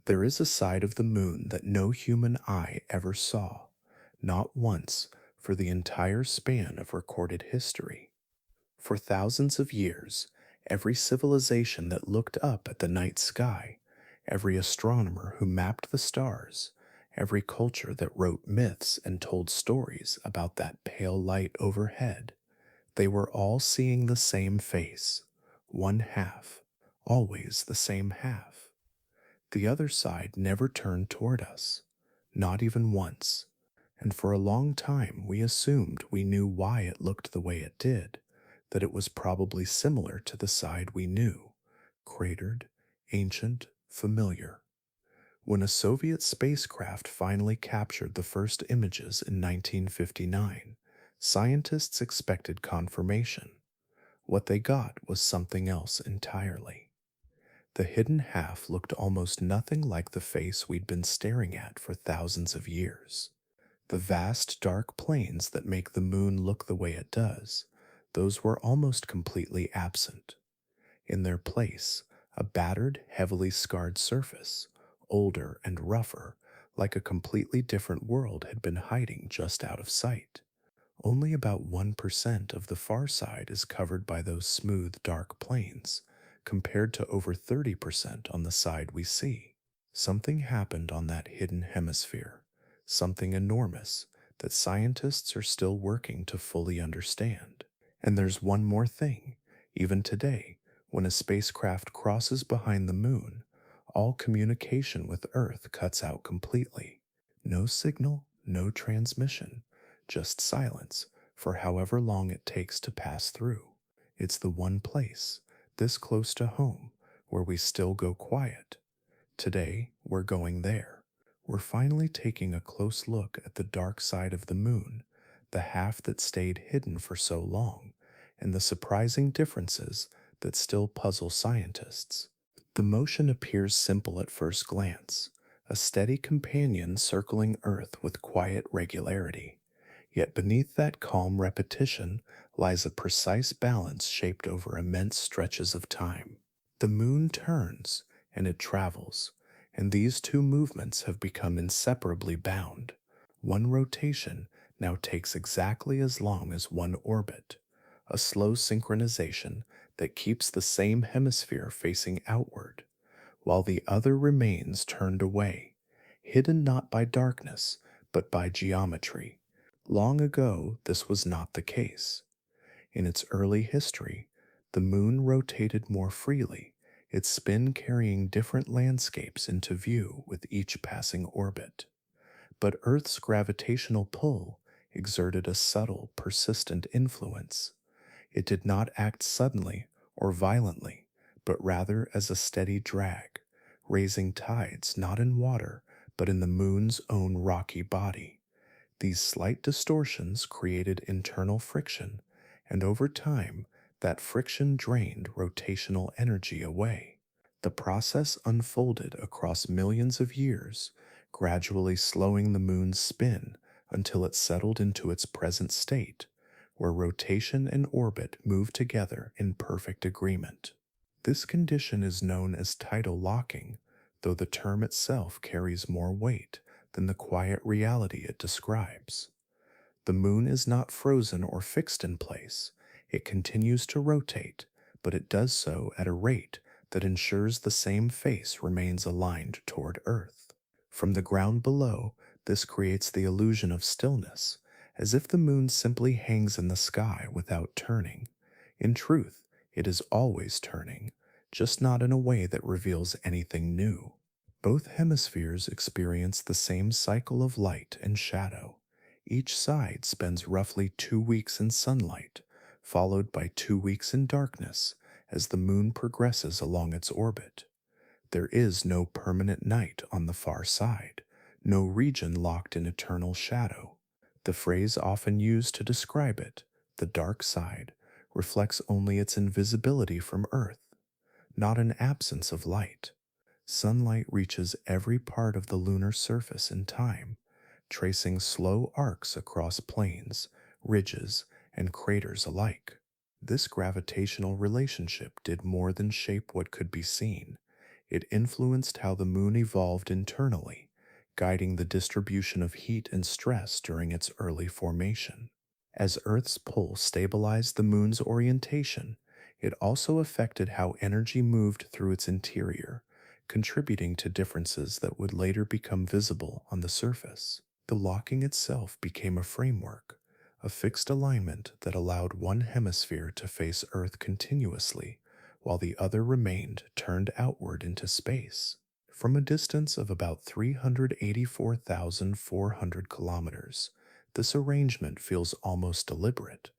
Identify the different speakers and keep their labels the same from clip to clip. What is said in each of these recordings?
Speaker 1: There is a side of the moon that no human eye ever saw, not once for the entire span of recorded history. For thousands of years, every civilization that looked up at the night sky, every astronomer who mapped the stars, every culture that wrote myths and told stories about that pale light overhead, they were all seeing the same face, one half, always the same half. The other side never turned toward us, not even once, and for a long time we assumed we knew why it looked the way it did, that it was probably similar to the side we knew, cratered, ancient, familiar. When a Soviet spacecraft finally captured the first images in 1959, scientists expected confirmation. What they got was something else entirely. The hidden half looked almost nothing like the face we'd been staring at for thousands of years. The vast dark plains that make the moon look the way it does, those were almost completely absent. In their place, a battered, heavily scarred surface, older and rougher, like a completely different world had been hiding just out of sight. Only about 1% of the far side is covered by those smooth, dark plains, compared to over 30% on the side we see. Something happened on that hidden hemisphere, something enormous that scientists are still working to fully understand. And there's one more thing. Even today, when a spacecraft crosses behind the moon, all communication with Earth cuts out completely. No signal, no transmission, just silence for however long it takes to pass through. It's the one place, this close to home, where we still go quiet. Today, we're going there. We're finally taking a close look at the dark side of the moon, the half that stayed hidden for so long, and the surprising differences that still puzzle scientists. The motion appears simple at first glance, a steady companion circling Earth with quiet regularity. Yet beneath that calm repetition lies a precise balance shaped over immense stretches of time. The moon turns, and it travels, and these two movements have become inseparably bound. One rotation now takes exactly as long as one orbit, a slow synchronization that keeps the same hemisphere facing outward, while the other remains turned away, hidden not by darkness, but by geometry. Long ago, this was not the case. In its early history, the moon rotated more freely, its spin carrying different landscapes into view with each passing orbit. But Earth's gravitational pull exerted a subtle, persistent influence. It did not act suddenly or violently, but rather as a steady drag, raising tides not in water, but in the moon's own rocky body. These slight distortions created internal friction, and over time, that friction drained rotational energy away. The process unfolded across millions of years, gradually slowing the moon's spin until it settled into its present state, where rotation and orbit move together in perfect agreement. This condition is known as tidal locking, though the term itself carries more weight than the quiet reality it describes. The moon is not frozen or fixed in place. It continues to rotate, but it does so at a rate that ensures the same face remains aligned toward Earth. From the ground below, this creates the illusion of stillness, as if the moon simply hangs in the sky without turning. In truth, it is always turning, just not in a way that reveals anything new. Both hemispheres experience the same cycle of light and shadow. Each side spends roughly 2 weeks in sunlight, followed by 2 weeks in darkness as the moon progresses along its orbit. There is no permanent night on the far side, no region locked in eternal shadow. The phrase often used to describe it, the dark side, reflects only its invisibility from Earth, not an absence of light. Sunlight reaches every part of the lunar surface in time, tracing slow arcs across plains, ridges, and craters alike. This gravitational relationship did more than shape what could be seen. it influenced how the moon evolved internally, guiding the distribution of heat and stress during its early formation. As Earth's pull stabilized the moon's orientation, it also affected how energy moved through its interior, contributing to differences that would later become visible on the surface. The locking itself became a framework, a fixed alignment that allowed one hemisphere to face Earth continuously, while the other remained turned outward into space. From a distance of about 384,400 kilometers, this arrangement feels almost deliberate,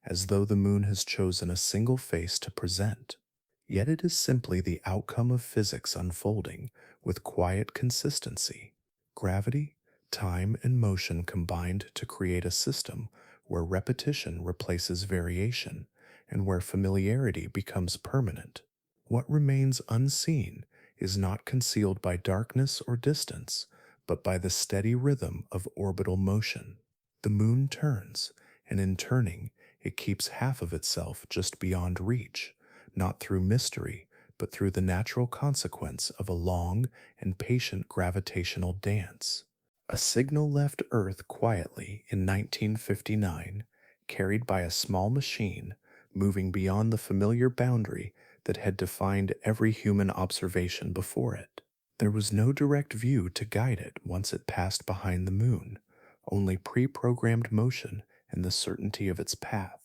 Speaker 1: as though the moon has chosen a single face to present. Yet it is simply the outcome of physics unfolding with quiet consistency. Gravity, time, and motion combined to create a system where repetition replaces variation and where familiarity becomes permanent. What remains unseen is not concealed by darkness or distance, but by the steady rhythm of orbital motion. The moon turns, and in turning, it keeps half of itself just beyond reach, not through mystery, but through the natural consequence of a long and patient gravitational dance. A signal left Earth quietly in 1959, carried by a small machine moving beyond the familiar boundary that had defined every human observation before it. There was no direct view to guide it once it passed behind the moon, only pre-programmed motion and the certainty of its path.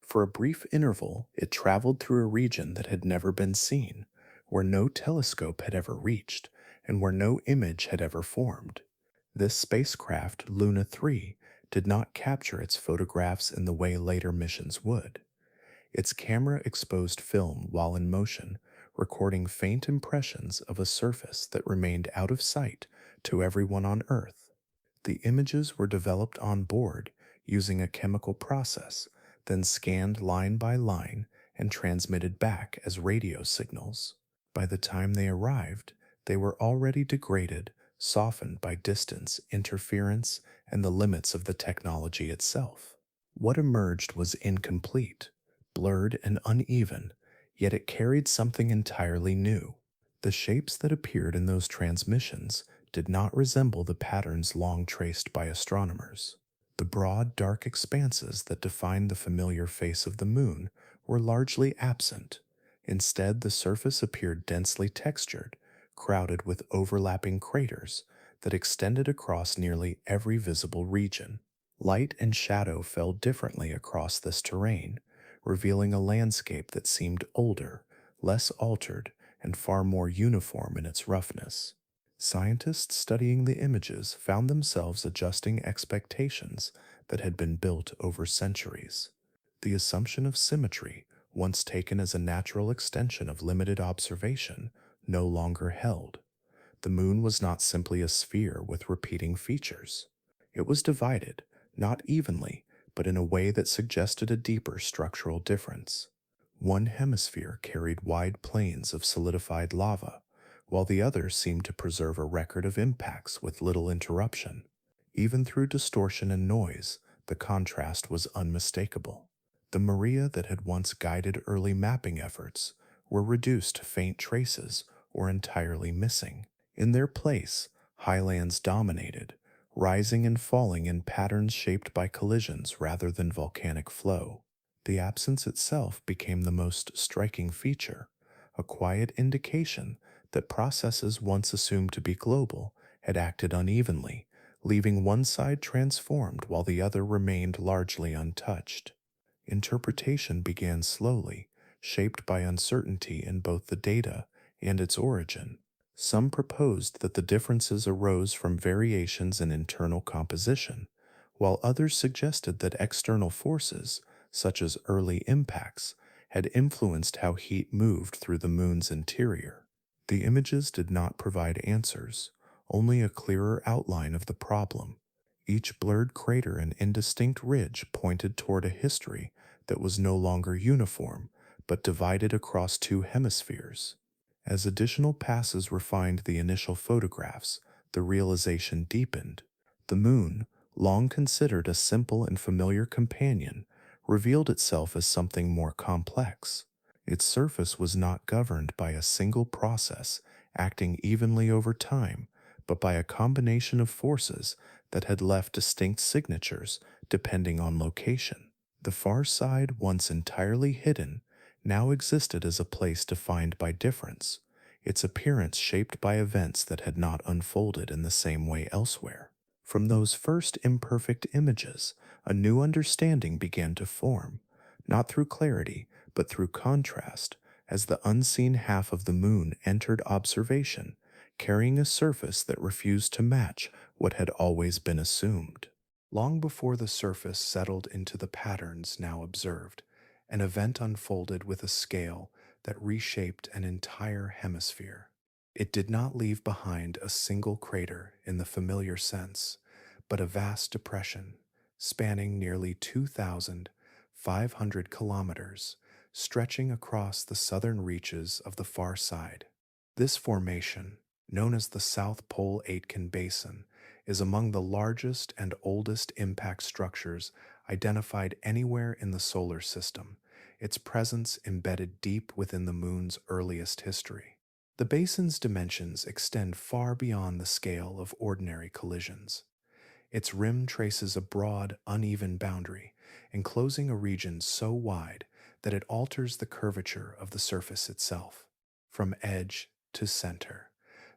Speaker 1: For a brief interval, it traveled through a region that had never been seen, where no telescope had ever reached, and where no image had ever formed. This spacecraft, Luna 3, did not capture its photographs in the way later missions would. Its camera exposed film while in motion, recording faint impressions of a surface that remained out of sight to everyone on Earth. The images were developed on board using a chemical process, then scanned line by line and transmitted back as radio signals. By the time they arrived, they were already degraded, softened by distance, interference, and the limits of the technology itself. What emerged was incomplete, blurred and uneven, yet it carried something entirely new. The shapes that appeared in those transmissions did not resemble the patterns long traced by astronomers. The broad, dark expanses that defined the familiar face of the moon were largely absent. Instead, the surface appeared densely textured, crowded with overlapping craters that extended across nearly every visible region. Light and shadow fell differently across this terrain, revealing a landscape that seemed older, less altered, and far more uniform in its roughness. Scientists studying the images found themselves adjusting expectations that had been built over centuries. The assumption of symmetry, once taken as a natural extension of limited observation, no longer held. The moon was not simply a sphere with repeating features. It was divided, not evenly, but in a way that suggested a deeper structural difference. One hemisphere carried wide plains of solidified lava, while the other seemed to preserve a record of impacts with little interruption. Even through distortion and noise, the contrast was unmistakable. The Maria that had once guided early mapping efforts were reduced to faint traces or entirely missing. In their place, highlands dominated, rising and falling in patterns shaped by collisions rather than volcanic flow. The absence itself became the most striking feature, a quiet indication that processes once assumed to be global had acted unevenly, leaving one side transformed while the other remained largely untouched. Interpretation began slowly, shaped by uncertainty in both the data and its origin. Some proposed that the differences arose from variations in internal composition, while others suggested that external forces, such as early impacts, had influenced how heat moved through the moon's interior. The images did not provide answers, only a clearer outline of the problem. Each blurred crater and indistinct ridge pointed toward a history that was no longer uniform, but divided across two hemispheres. As additional passes refined the initial photographs, the realization deepened. The moon, long considered a simple and familiar companion, revealed itself as something more complex. Its surface was not governed by a single process acting evenly over time, but by a combination of forces that had left distinct signatures depending on location. The far side, once entirely hidden, now existed as a place defined by difference, its appearance shaped by events that had not unfolded in the same way elsewhere. From those first imperfect images, a new understanding began to form, not through clarity, but through contrast, as the unseen half of the moon entered observation, carrying a surface that refused to match what had always been assumed. Long before the surface settled into the patterns now observed, an event unfolded with a scale that reshaped an entire hemisphere. It did not leave behind a single crater in the familiar sense, but a vast depression spanning nearly 2,500 kilometers, stretching across the southern reaches of the far side. This formation, known as the South Pole-Aitken Basin, is among the largest and oldest impact structures identified anywhere in the solar system, its presence embedded deep within the moon's earliest history. The basin's dimensions extend far beyond the scale of ordinary collisions. Its rim traces a broad, uneven boundary, enclosing a region so wide that it alters the curvature of the surface itself. From edge to center,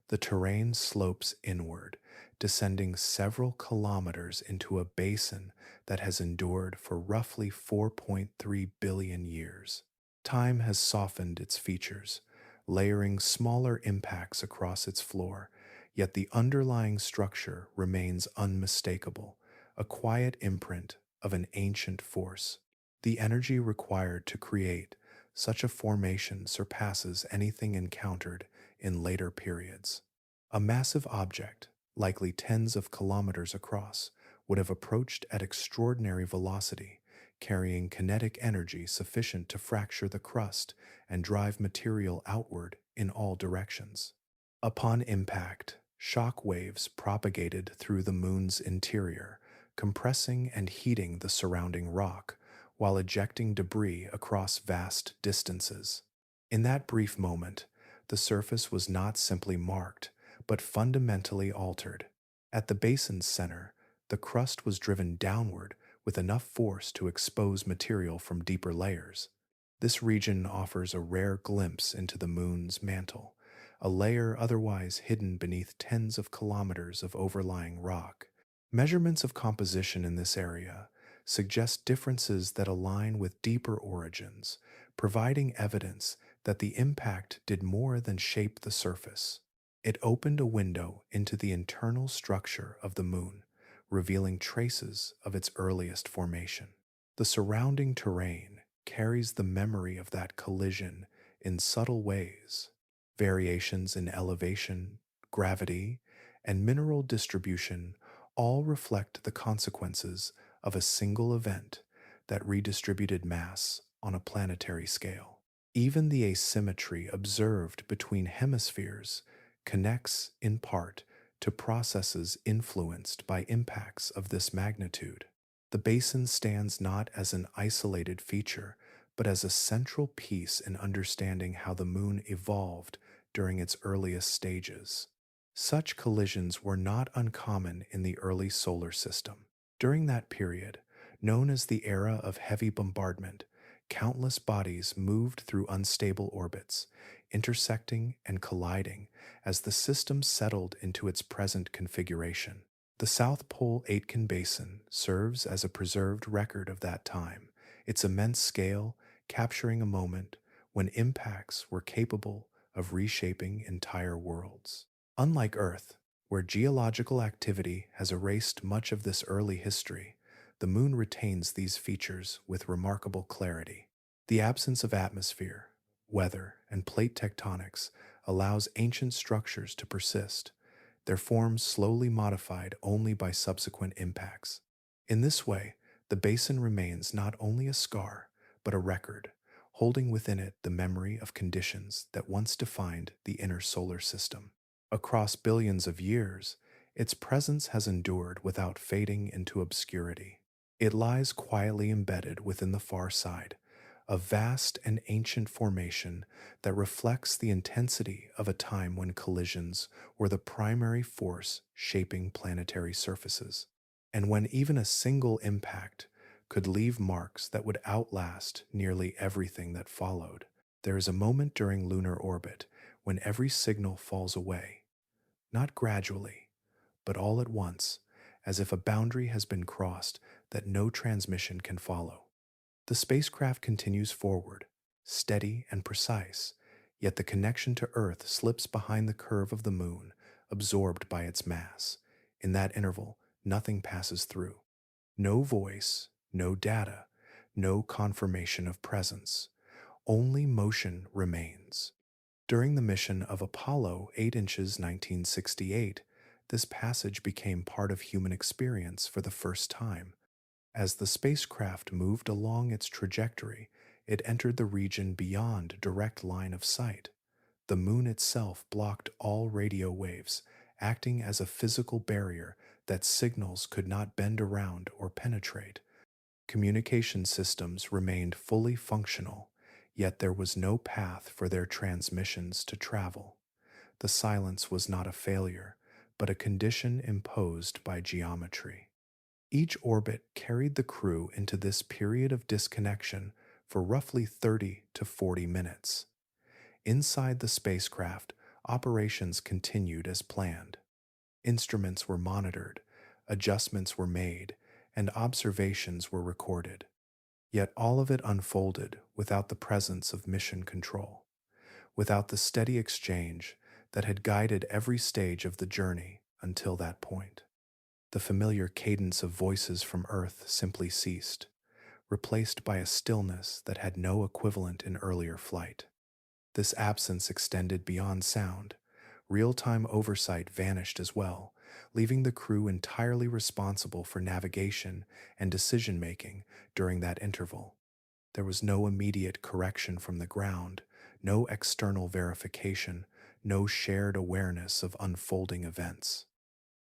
Speaker 1: the terrain slopes inward, descending several kilometers into a basin that has endured for roughly 4.3 billion years. Time has softened its features, layering smaller impacts across its floor, yet the underlying structure remains unmistakable, a quiet imprint of an ancient force. The energy required to create such a formation surpasses anything encountered in later periods. A massive object, likely tens of kilometers across, would have approached at extraordinary velocity, carrying kinetic energy sufficient to fracture the crust and drive material outward in all directions. Upon impact, shock waves propagated through the moon's interior, compressing and heating the surrounding rock, while ejecting debris across vast distances. In that brief moment, the surface was not simply marked, but fundamentally altered. At the basin's center, the crust was driven downward with enough force to expose material from deeper layers. This region offers a rare glimpse into the moon's mantle, a layer otherwise hidden beneath tens of kilometers of overlying rock. Measurements of composition in this area suggest differences that align with deeper origins, providing evidence that the impact did more than shape the surface. It opened a window into the internal structure of the moon, revealing traces of its earliest formation. The surrounding terrain carries the memory of that collision in subtle ways. Variations in elevation, gravity, and mineral distribution all reflect the consequences of a single event that redistributed mass on a planetary scale. Even the asymmetry observed between hemispheres connects, in part, to processes influenced by impacts of this magnitude. The basin stands not as an isolated feature, but as a central piece in understanding how the moon evolved during its earliest stages. Such collisions were not uncommon in the early solar system. During that period, known as the era of heavy bombardment, countless bodies moved through unstable orbits, intersecting and colliding as the system settled into its present configuration. The South Pole-Aitken Basin serves as a preserved record of that time, its immense scale capturing a moment when impacts were capable of reshaping entire worlds. Unlike Earth, where geological activity has erased much of this early history, the moon retains these features with remarkable clarity. The absence of atmosphere, weather, and plate tectonics allows ancient structures to persist, their forms slowly modified only by subsequent impacts. In this way, the basin remains not only a scar, but a record, holding within it the memory of conditions that once defined the inner solar system. Across billions of years, its presence has endured without fading into obscurity. It lies quietly embedded within the far side, a vast and ancient formation that reflects the intensity of a time when collisions were the primary force shaping planetary surfaces, and when even a single impact could leave marks that would outlast nearly everything that followed. There is a moment during lunar orbit when every signal falls away, not gradually, but all at once, as if a boundary has been crossed that no transmission can follow. The spacecraft continues forward, steady and precise, yet the connection to Earth slips behind the curve of the moon, absorbed by its mass. In that interval, nothing passes through. No voice, no data, no confirmation of presence. Only motion remains. During the mission of Apollo 8 inches 1968, this passage became part of human experience for the first time. As the spacecraft moved along its trajectory, it entered the region beyond direct line of sight. The moon itself blocked all radio waves, acting as a physical barrier that signals could not bend around or penetrate. Communication systems remained fully functional, yet there was no path for their transmissions to travel. The silence was not a failure, but a condition imposed by geometry. Each orbit carried the crew into this period of disconnection for roughly 30 to 40 minutes. Inside the spacecraft, operations continued as planned. Instruments were monitored, adjustments were made, and observations were recorded. Yet all of it unfolded without the presence of mission control, without the steady exchange that had guided every stage of the journey until that point. The familiar cadence of voices from Earth simply ceased, replaced by a stillness that had no equivalent in earlier flight. This absence extended beyond sound. Real-time oversight vanished as well, leaving the crew entirely responsible for navigation and decision-making during that interval. There was no immediate correction from the ground, no external verification, no shared awareness of unfolding events.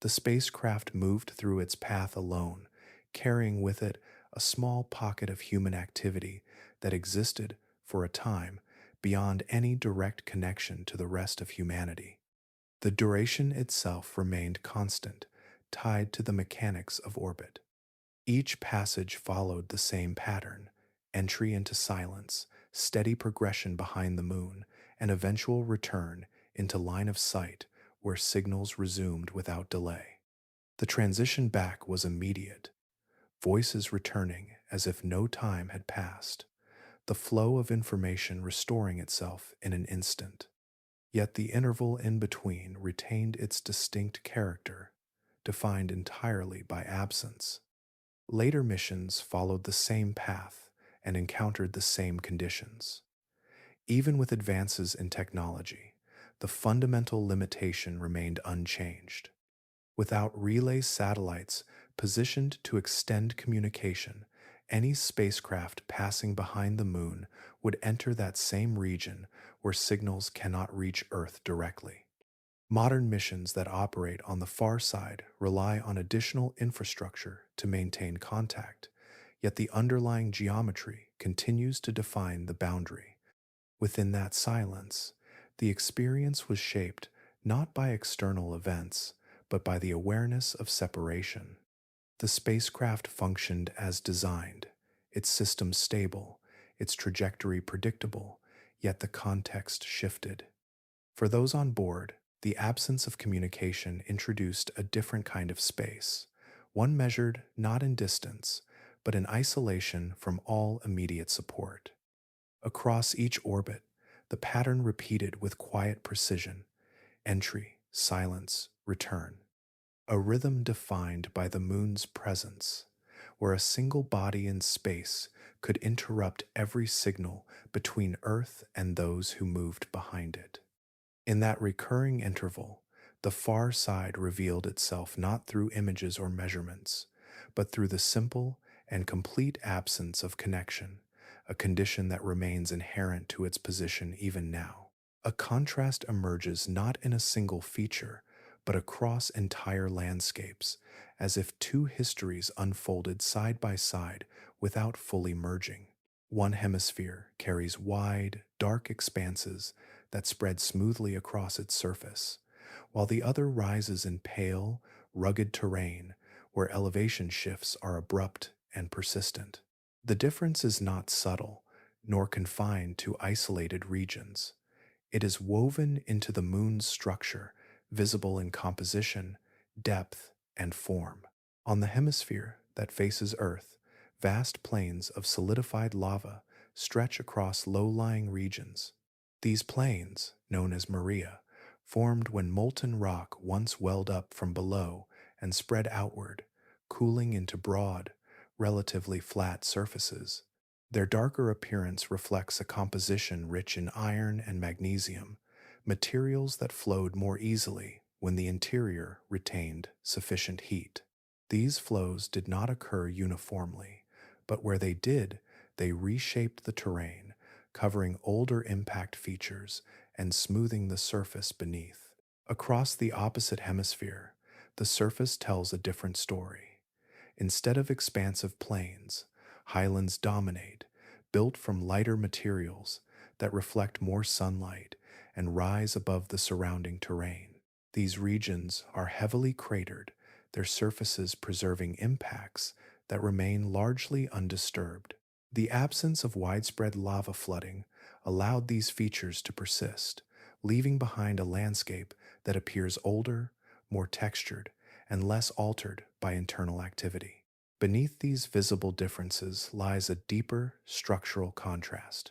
Speaker 1: The spacecraft moved through its path alone, carrying with it a small pocket of human activity that existed, for a time, beyond any direct connection to the rest of humanity. The duration itself remained constant, tied to the mechanics of orbit. Each passage followed the same pattern: entry into silence, steady progression behind the moon, and eventual return into line of sight where signals resumed without delay. The transition back was immediate, voices returning as if no time had passed, the flow of information restoring itself in an instant. Yet the interval in between retained its distinct character, defined entirely by absence. Later missions followed the same path and encountered the same conditions. Even with advances in technology, the fundamental limitation remained unchanged. Without relay satellites positioned to extend communication, any spacecraft passing behind the moon would enter that same region where signals cannot reach Earth directly. Modern missions that operate on the far side rely on additional infrastructure to maintain contact, yet the underlying geometry continues to define the boundary. Within that silence, the experience was shaped not by external events, but by the awareness of separation. The spacecraft functioned as designed, its system stable, its trajectory predictable, yet the context shifted. For those on board, the absence of communication introduced a different kind of space, one measured not in distance, but in isolation from all immediate support. Across each orbit, the pattern repeated with quiet precision: entry, silence, return. A rhythm defined by the moon's presence, where a single body in space could interrupt every signal between Earth and those who moved behind it. In that recurring interval, the far side revealed itself not through images or measurements, but through the simple and complete absence of connection, a condition that remains inherent to its position even now. A contrast emerges not in a single feature, but across entire landscapes, as if two histories unfolded side by side without fully merging. One hemisphere carries wide, dark expanses that spread smoothly across its surface, while the other rises in pale, rugged terrain where elevation shifts are abrupt and persistent. The difference is not subtle, nor confined to isolated regions. It is woven into the moon's structure, visible in composition, depth, and form. On the hemisphere that faces Earth, vast plains of solidified lava stretch across low-lying regions. These plains, known as maria, formed when molten rock once welled up from below and spread outward, cooling into broad, relatively flat surfaces. Their darker appearance reflects a composition rich in iron and magnesium, materials that flowed more easily when the interior retained sufficient heat. These flows did not occur uniformly, but where they did, they reshaped the terrain, covering older impact features and smoothing the surface beneath. Across the opposite hemisphere, the surface tells a different story. Instead of expansive plains, highlands dominate, built from lighter materials that reflect more sunlight and rise above the surrounding terrain. These regions are heavily cratered, their surfaces preserving impacts that remain largely undisturbed. The absence of widespread lava flooding allowed these features to persist, leaving behind a landscape that appears older, more textured, and less altered by internal activity. Beneath these visible differences lies a deeper structural contrast.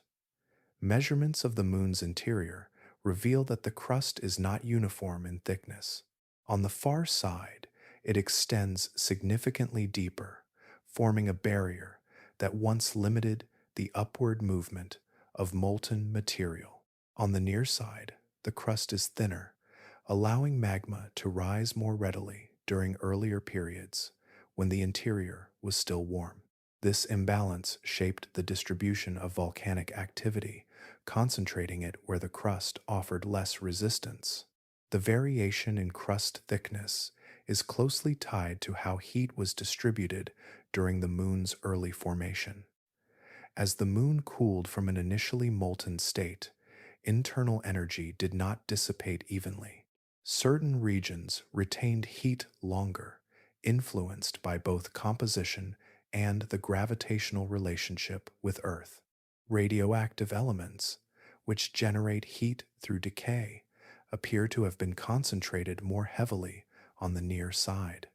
Speaker 1: Measurements of the moon's interior reveal that the crust is not uniform in thickness. On the far side, it extends significantly deeper, forming a barrier that once limited the upward movement of molten material. On the near side, the crust is thinner, allowing magma to rise more readily during earlier periods when the interior was still warm. This imbalance shaped the distribution of volcanic activity, concentrating it where the crust offered less resistance. The variation in crust thickness is closely tied to how heat was distributed during the moon's early formation. As the moon cooled from an initially molten state, internal energy did not dissipate evenly. Certain regions retained heat longer, influenced by both composition and the gravitational relationship with Earth. Radioactive elements, which generate heat through decay, appear to have been concentrated more heavily on the near side.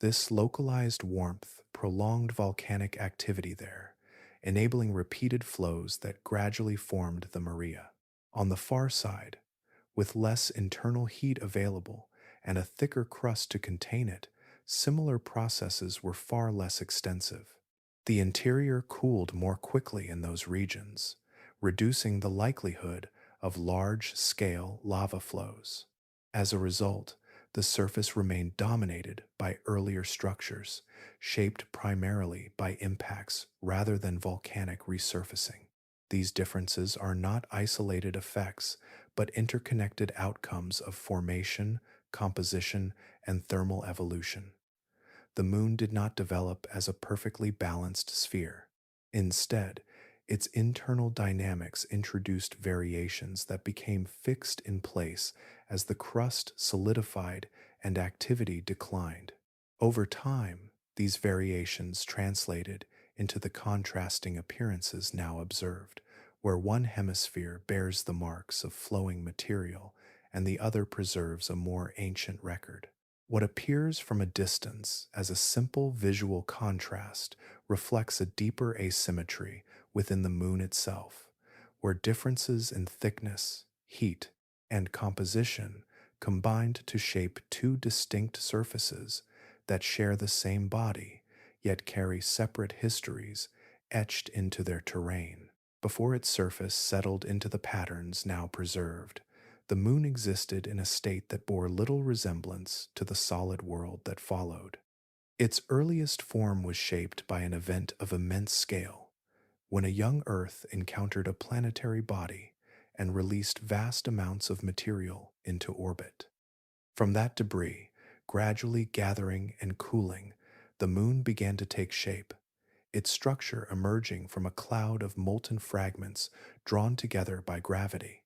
Speaker 1: This localized warmth prolonged volcanic activity there, enabling repeated flows that gradually formed the maria. On the far side, with less internal heat available and a thicker crust to contain it, similar processes were far less extensive. The interior cooled more quickly in those regions, reducing the likelihood of large-scale lava flows. As a result, the surface remained dominated by earlier structures, shaped primarily by impacts rather than volcanic resurfacing. These differences are not isolated effects, but interconnected outcomes of formation, composition, and thermal evolution. The moon did not develop as a perfectly balanced sphere. Instead, its internal dynamics introduced variations that became fixed in place as the crust solidified and activity declined. Over time, these variations translated into the contrasting appearances now observed, where one hemisphere bears the marks of flowing material and the other preserves a more ancient record. What appears from a distance as a simple visual contrast reflects a deeper asymmetry within the moon itself, where differences in thickness, heat, and composition combined to shape two distinct surfaces that share the same body, yet carry separate histories etched into their terrain. Before its surface settled into the patterns now preserved, the moon existed in a state that bore little resemblance to the solid world that followed. Its earliest form was shaped by an event of immense scale, when a young Earth encountered a planetary body and released vast amounts of material into orbit. From that debris, gradually gathering and cooling, the moon began to take shape. its structure emerging from a cloud of molten fragments drawn together by gravity.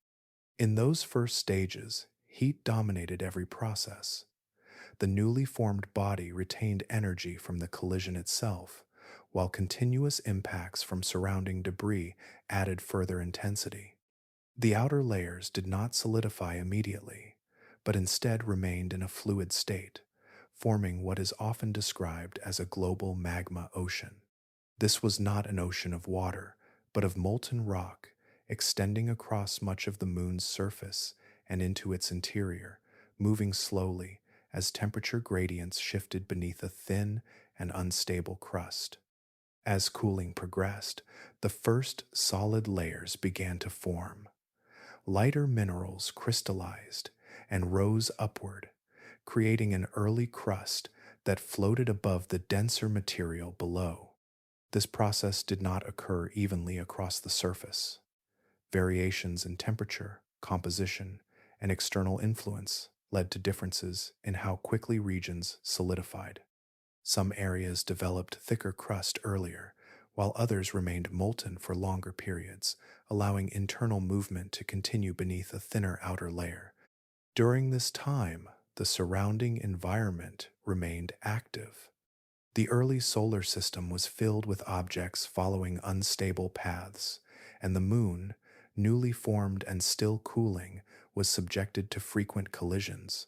Speaker 1: In those first stages, heat dominated every process. The newly formed body retained energy from the collision itself, while continuous impacts from surrounding debris added further intensity. The outer layers did not solidify immediately, but instead remained in a fluid state, forming what is often described as a global magma ocean. This was not an ocean of water, but of molten rock, extending across much of the moon's surface and into its interior, moving slowly as temperature gradients shifted beneath a thin and unstable crust. As cooling progressed, the first solid layers began to form. Lighter minerals crystallized and rose upward, creating an early crust that floated above the denser material below. This process did not occur evenly across the surface. Variations in temperature, composition, and external influence led to differences in how quickly regions solidified. Some areas developed thicker crust earlier, while others remained molten for longer periods, allowing internal movement to continue beneath a thinner outer layer. During this time, the surrounding environment remained active. The early solar system was filled with objects following unstable paths, and the moon, newly formed and still cooling, was subjected to frequent collisions.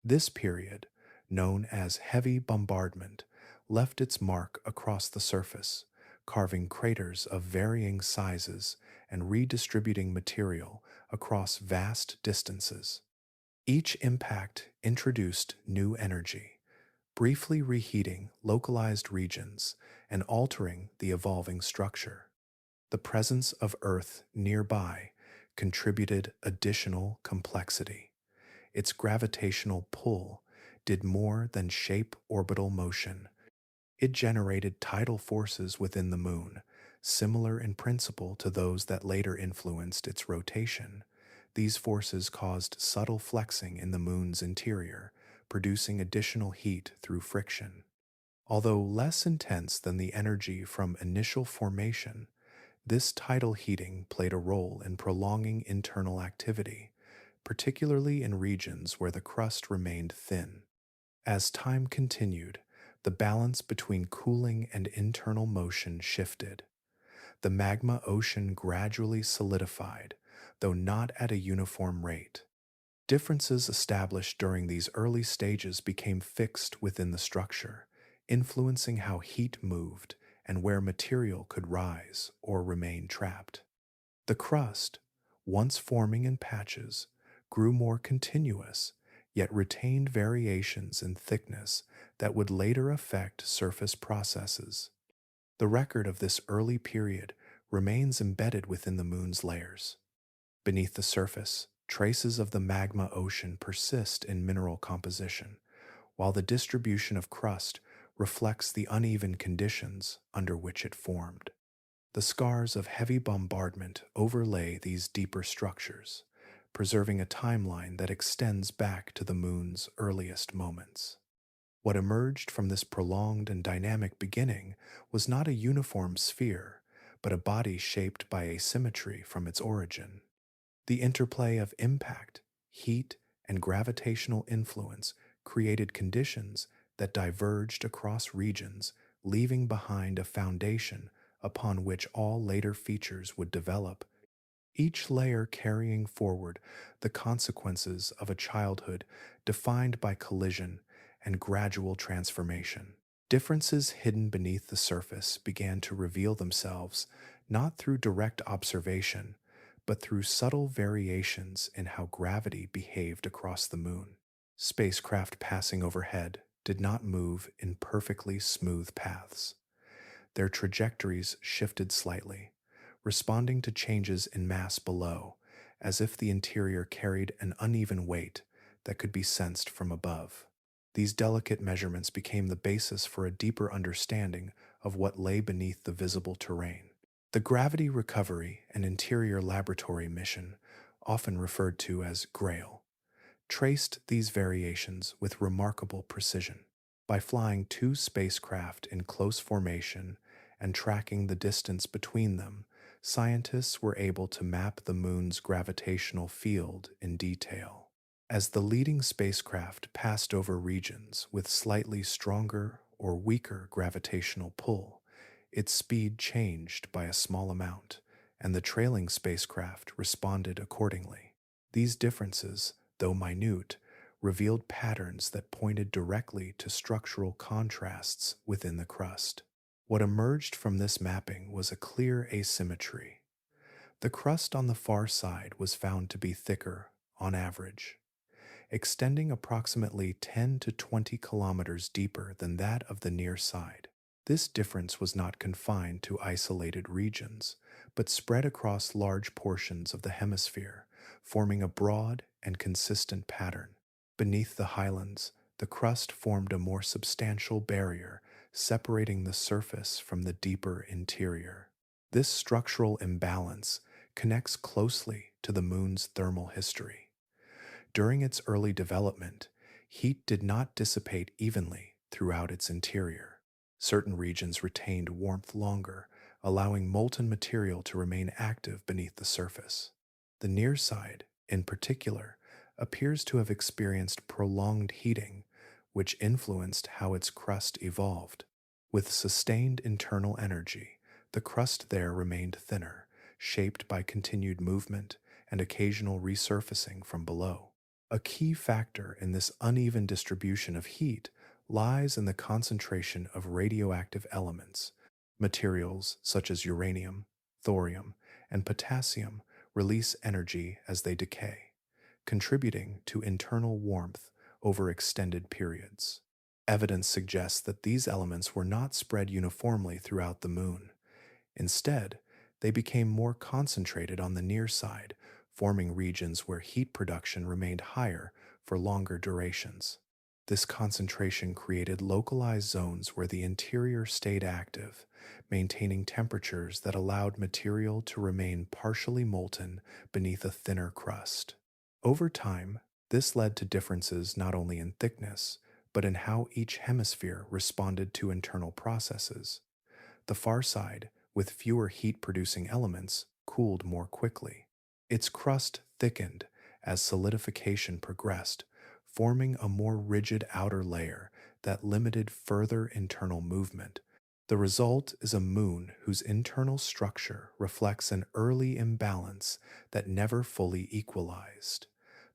Speaker 1: This period, known as heavy bombardment, left its mark across the surface, carving craters of varying sizes and redistributing material across vast distances. Each impact introduced new energy, briefly reheating localized regions and altering the evolving structure. The presence of Earth nearby contributed additional complexity. Its gravitational pull did more than shape orbital motion. It generated tidal forces within the moon, similar in principle to those that later influenced its rotation. These forces caused subtle flexing in the moon's interior, producing additional heat through friction. Although less intense than the energy from initial formation, this tidal heating played a role in prolonging internal activity, particularly in regions where the crust remained thin. As time continued, the balance between cooling and internal motion shifted. The magma ocean gradually solidified, though not at a uniform rate. Differences established during these early stages became fixed within the structure, influencing how heat moved and where material could rise or remain trapped. The crust, once forming in patches, grew more continuous, yet retained variations in thickness that would later affect surface processes. The record of this early period remains embedded within the moon's layers. Beneath the surface, traces of the magma ocean persist in mineral composition, while the distribution of crust reflects the uneven conditions under which it formed. The scars of heavy bombardment overlay these deeper structures, preserving a timeline that extends back to the moon's earliest moments. What emerged from this prolonged and dynamic beginning was not a uniform sphere, but a body shaped by asymmetry from its origin. The interplay of impact, heat, and gravitational influence created conditions that diverged across regions, leaving behind a foundation upon which all later features would develop, each layer carrying forward the consequences of a childhood defined by collision and gradual transformation. Differences hidden beneath the surface began to reveal themselves not through direct observation, but through subtle variations in how gravity behaved across the moon. Spacecraft passing overhead did not move in perfectly smooth paths. Their trajectories shifted slightly, responding to changes in mass below, as if the interior carried an uneven weight that could be sensed from above. These delicate measurements became the basis for a deeper understanding of what lay beneath the visible terrain. The Gravity Recovery and Interior Laboratory mission, often referred to as GRAIL, traced these variations with remarkable precision. By flying two spacecraft in close formation and tracking the distance between them, scientists were able to map the moon's gravitational field in detail. As the leading spacecraft passed over regions with slightly stronger or weaker gravitational pull, its speed changed by a small amount, and the trailing spacecraft responded accordingly. These differences, though minute, revealed patterns that pointed directly to structural contrasts within the crust. What emerged from this mapping was a clear asymmetry. The crust on the far side was found to be thicker, on average, extending approximately 10 to 20 kilometers deeper than that of the near side. This difference was not confined to isolated regions, but spread across large portions of the hemisphere, forming a broad and consistent pattern. Beneath the highlands, the crust formed a more substantial barrier, separating the surface from the deeper interior. This structural imbalance connects closely to the moon's thermal history. During its early development, heat did not dissipate evenly throughout its interior. Certain regions retained warmth longer, allowing molten material to remain active beneath the surface. The near side, in particular, appears to have experienced prolonged heating, which influenced how its crust evolved. With sustained internal energy, the crust there remained thinner, shaped by continued movement and occasional resurfacing from below. A key factor in this uneven distribution of heat lies in the concentration of radioactive elements. Materials such as uranium, thorium, and potassium release energy as they decay, contributing to internal warmth over extended periods. Evidence suggests that these elements were not spread uniformly throughout the moon. Instead, they became more concentrated on the near side, forming regions where heat production remained higher for longer durations. This concentration created localized zones where the interior stayed active, maintaining temperatures that allowed material to remain partially molten beneath a thinner crust. Over time, this led to differences not only in thickness, but in how each hemisphere responded to internal processes. The far side, with fewer heat-producing elements, cooled more quickly. Its crust thickened as solidification progressed, forming a more rigid outer layer that limited further internal movement. The result is a moon whose internal structure reflects an early imbalance that never fully equalized.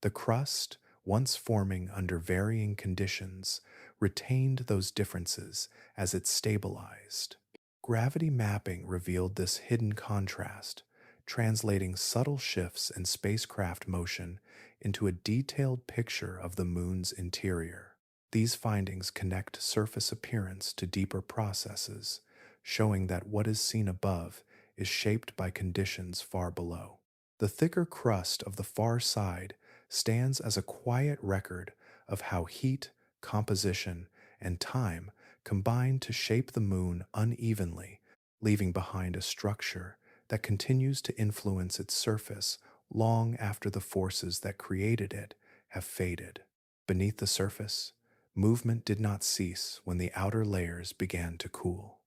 Speaker 1: The crust, once forming under varying conditions, retained those differences as it stabilized. Gravity mapping revealed this hidden contrast, translating subtle shifts in spacecraft motion into a detailed picture of the moon's interior. These findings connect surface appearance to deeper processes, showing that what is seen above is shaped by conditions far below. The thicker crust of the far side stands as a quiet record of how heat, composition, and time combine to shape the moon unevenly, leaving behind a structure that continues to influence its surface long after the forces that created it have faded. Beneath the surface, movement did not cease when the outer layers began to cool.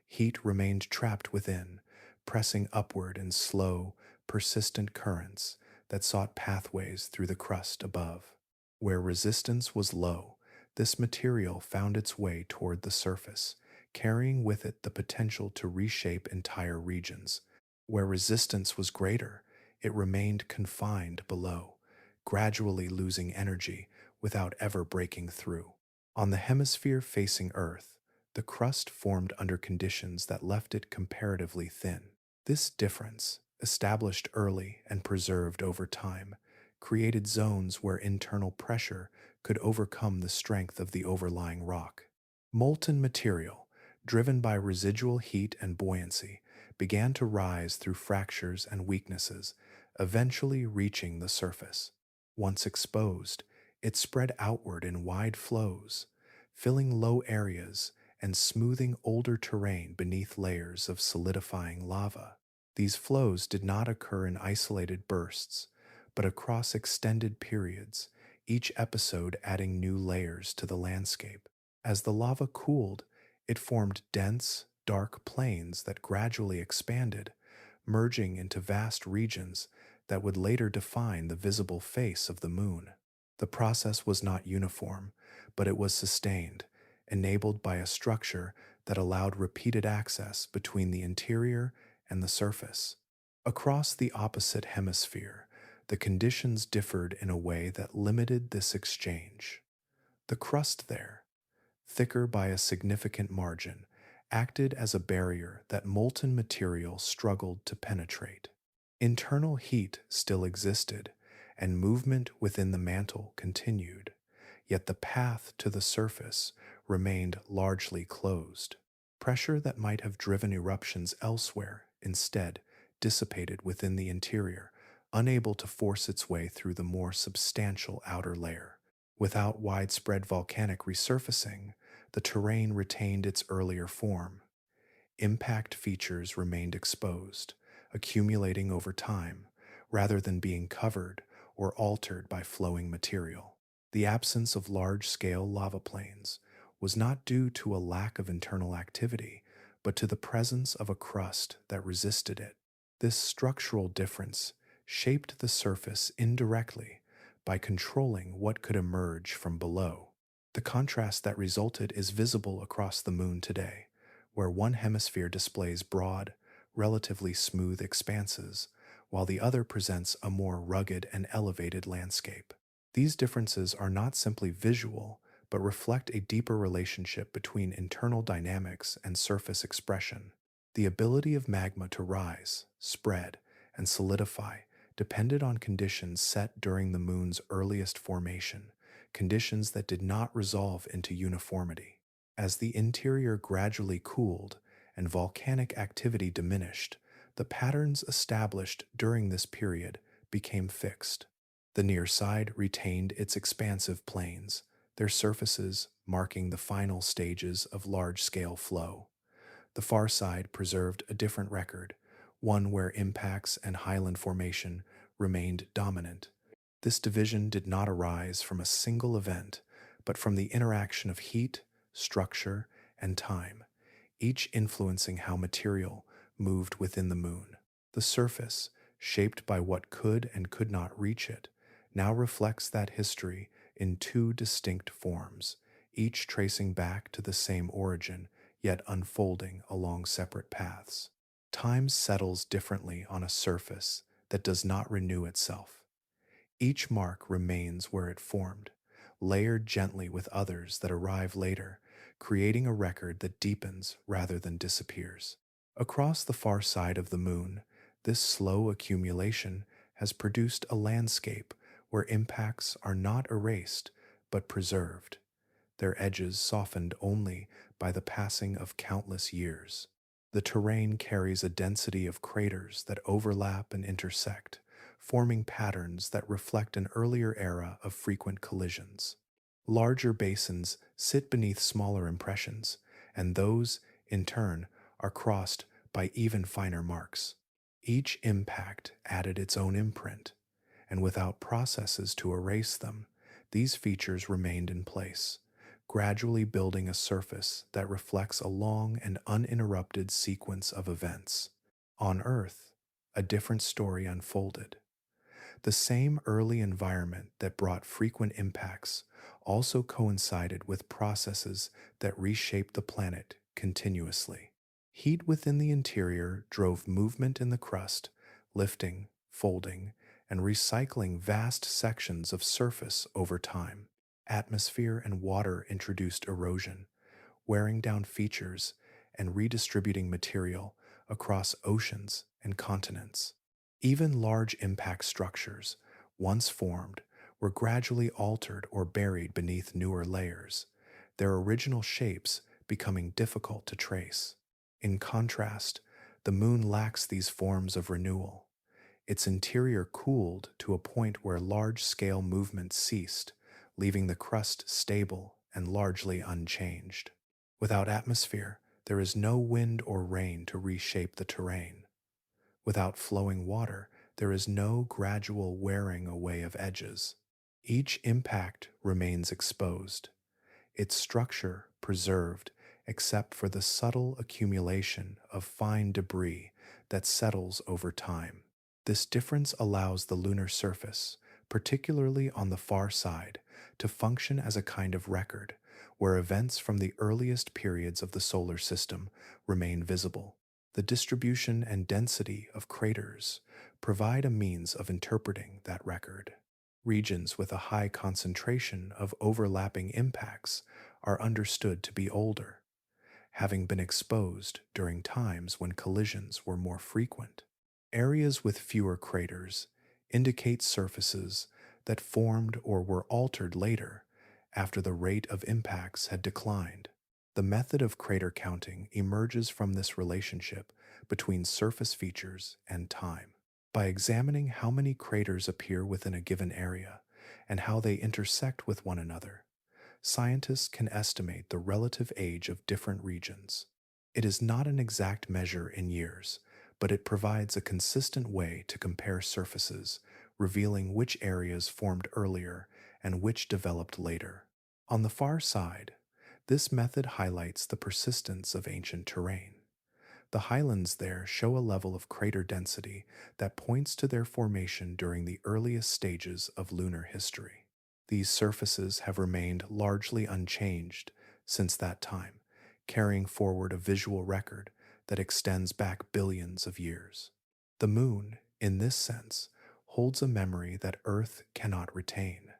Speaker 1: Heat remained trapped within, pressing upward in slow, persistent currents that sought pathways through the crust above. Where resistance was low, this material found its way toward the surface, carrying with it the potential to reshape entire regions. Where resistance was greater, it remained confined below, gradually losing energy without ever breaking through. On the hemisphere facing Earth, the crust formed under conditions that left it comparatively thin. This difference, established early and preserved over time, created zones where internal pressure could overcome the strength of the overlying rock. Molten material, driven by residual heat and buoyancy, began to rise through fractures and weaknesses, eventually reaching the surface. Once exposed, it spread outward in wide flows, filling low areas and smoothing older terrain beneath layers of solidifying lava. These flows did not occur in isolated bursts, but across extended periods, each episode adding new layers to the landscape. As the lava cooled, it formed dense, dark plains that gradually expanded, merging into vast regions that would later define the visible face of the moon. The process was not uniform, but it was sustained, enabled by a structure that allowed repeated access between the interior and the surface. Across the opposite hemisphere, the conditions differed in a way that limited this exchange. The crust there, thicker by a significant margin, acted as a barrier that molten material struggled to penetrate. Internal heat still existed, and movement within the mantle continued, yet the path to the surface remained largely closed. Pressure that might have driven eruptions elsewhere instead dissipated within the interior, unable to force its way through the more substantial outer layer. Without widespread volcanic resurfacing, the terrain retained its earlier form. Impact features remained exposed, accumulating over time, rather than being covered or altered by flowing material. The absence of large-scale lava plains was not due to a lack of internal activity, but to the presence of a crust that resisted it. This structural difference shaped the surface indirectly by controlling what could emerge from below. The contrast that resulted is visible across the moon today, where one hemisphere displays broad, relatively smooth expanses, while the other presents a more rugged and elevated landscape. These differences are not simply visual, but reflect a deeper relationship between internal dynamics and surface expression. The ability of magma to rise, spread, and solidify depended on conditions set during the moon's earliest formation, conditions that did not resolve into uniformity. As the interior gradually cooled and volcanic activity diminished, the patterns established during this period became fixed. The near side retained its expansive plains, their surfaces marking the final stages of large-scale flow. The far side preserved a different record, one where impacts and highland formation remained dominant. This division did not arise from a single event, but from the interaction of heat, structure, and time, each influencing how material moved within the moon. The surface, shaped by what could and could not reach it, now reflects that history in two distinct forms, each tracing back to the same origin, yet unfolding along separate paths. Time settles differently on a surface that does not renew itself. Each mark remains where it formed, layered gently with others that arrive later, creating a record that deepens rather than disappears. Across the far side of the moon, this slow accumulation has produced a landscape where impacts are not erased but preserved, their edges softened only by the passing of countless years. The terrain carries a density of craters that overlap and intersect, forming patterns that reflect an earlier era of frequent collisions. Larger basins sit beneath smaller impressions, and those, in turn, are crossed by even finer marks. Each impact added its own imprint, and without processes to erase them, these features remained in place, gradually building a surface that reflects a long and uninterrupted sequence of events. On Earth, a different story unfolded. The same early environment that brought frequent impacts also coincided with processes that reshaped the planet continuously. Heat within the interior drove movement in the crust, lifting, folding, and recycling vast sections of surface over time. Atmosphere and water introduced erosion, wearing down features and redistributing material across oceans and continents. Even large impact structures, once formed, were gradually altered or buried beneath newer layers, their original shapes becoming difficult to trace. In contrast, the moon lacks these forms of renewal. Its interior cooled to a point where large-scale movement ceased, leaving the crust stable and largely unchanged. Without atmosphere, there is no wind or rain to reshape the terrain. Without flowing water, there is no gradual wearing away of edges. Each impact remains exposed, its structure preserved except for the subtle accumulation of fine debris that settles over time. This difference allows the lunar surface, particularly on the far side, to function as a kind of record, where events from the earliest periods of the solar system remain visible. The distribution and density of craters provide a means of interpreting that record. Regions with a high concentration of overlapping impacts are understood to be older, having been exposed during times when collisions were more frequent. Areas with fewer craters indicate surfaces that formed or were altered later after the rate of impacts had declined. The method of crater counting emerges from this relationship between surface features and time. By examining how many craters appear within a given area and how they intersect with one another, scientists can estimate the relative age of different regions. It is not an exact measure in years, but it provides a consistent way to compare surfaces, revealing which areas formed earlier and which developed later. On the far side, this method highlights the persistence of ancient terrain. The highlands there show a level of crater density that points to their formation during the earliest stages of lunar history. These surfaces have remained largely unchanged since that time, carrying forward a visual record that extends back billions of years. The moon, in this sense, holds a memory that Earth cannot retain.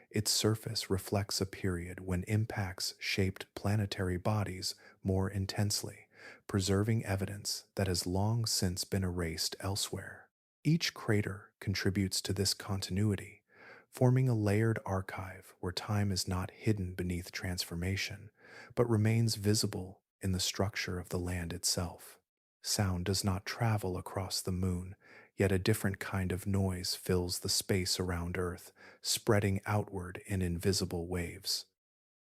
Speaker 1: Its surface reflects a period when impacts shaped planetary bodies more intensely, preserving evidence that has long since been erased elsewhere. Each crater contributes to this continuity, forming a layered archive where time is not hidden beneath transformation, but remains visible in the structure of the land itself. Sound does not travel across the moon, yet a different kind of noise fills the space around Earth, spreading outward in invisible waves.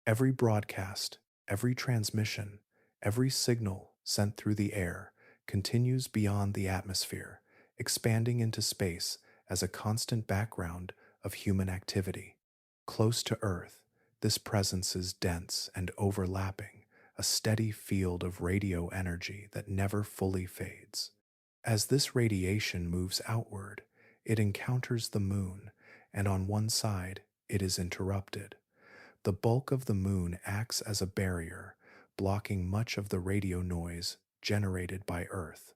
Speaker 1: Every broadcast, every transmission, every signal sent through the air continues beyond the atmosphere, expanding into space as a constant background of human activity. Close to Earth, this presence is dense and overlapping, a steady field of radio energy that never fully fades. As this radiation moves outward, it encounters the moon, and on one side, it is interrupted. The bulk of the moon acts as a barrier, blocking much of the radio noise generated by Earth.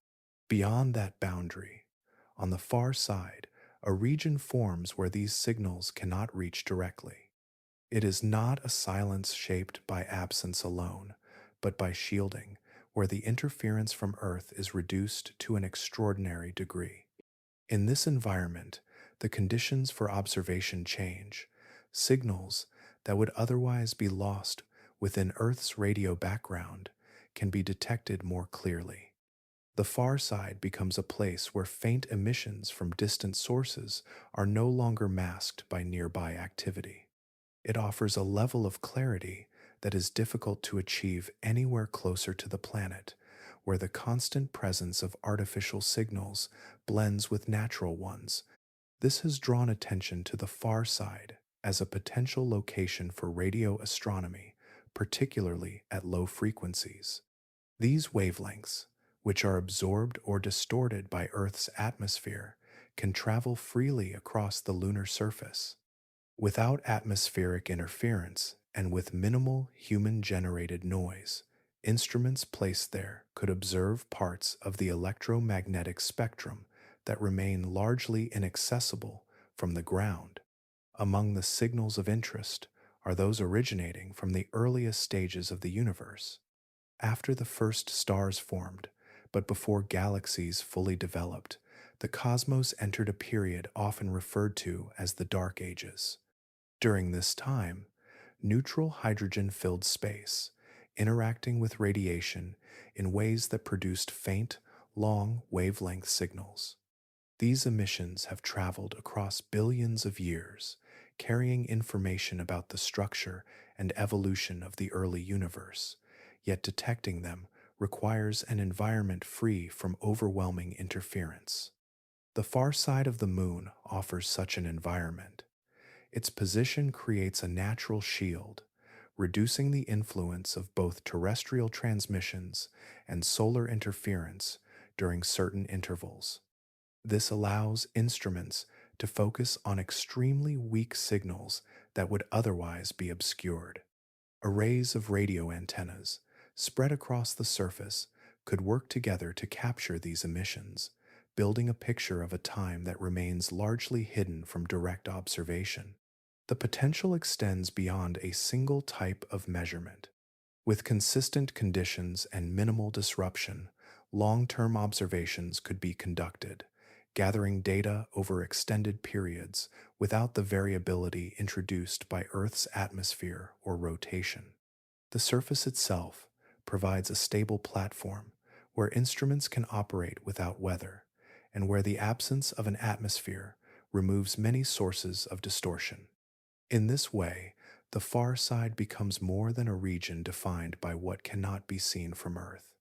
Speaker 1: Beyond that boundary, on the far side, a region forms where these signals cannot reach directly. It is not a silence shaped by absence alone, but by shielding, where the interference from Earth is reduced to an extraordinary degree. In this environment, the conditions for observation change. Signals that would otherwise be lost within Earth's radio background can be detected more clearly. The far side becomes a place where faint emissions from distant sources are no longer masked by nearby activity. It offers a level of clarity that is difficult to achieve anywhere closer to the planet, where the constant presence of artificial signals blends with natural ones. This has drawn attention to the far side as a potential location for radio astronomy, particularly at low frequencies. These wavelengths, which are absorbed or distorted by Earth's atmosphere, can travel freely across the lunar surface. Without atmospheric interference and with minimal human-generated noise, instruments placed there could observe parts of the electromagnetic spectrum that remain largely inaccessible from the ground. Among the signals of interest are those originating from the earliest stages of the universe. After the first stars formed, but before galaxies fully developed, the cosmos entered a period often referred to as the Dark Ages. During this time, neutral hydrogen filled space, interacting with radiation in ways that produced faint, long wavelength signals. These emissions have traveled across billions of years, carrying information about the structure and evolution of the early universe, yet detecting them requires an environment free from overwhelming interference. The far side of the moon offers such an environment. Its position creates a natural shield, reducing the influence of both terrestrial transmissions and solar interference during certain intervals. This allows instruments to focus on extremely weak signals that would otherwise be obscured. Arrays of radio antennas spread across the surface could work together to capture these emissions, building a picture of a time that remains largely hidden from direct observation. The potential extends beyond a single type of measurement. With consistent conditions and minimal disruption, long-term observations could be conducted, gathering data over extended periods without the variability introduced by Earth's atmosphere or rotation. The surface itself provides a stable platform where instruments can operate without weather, and where the absence of an atmosphere removes many sources of distortion. In this way, the far side becomes more than a region defined by what cannot be seen from Earth.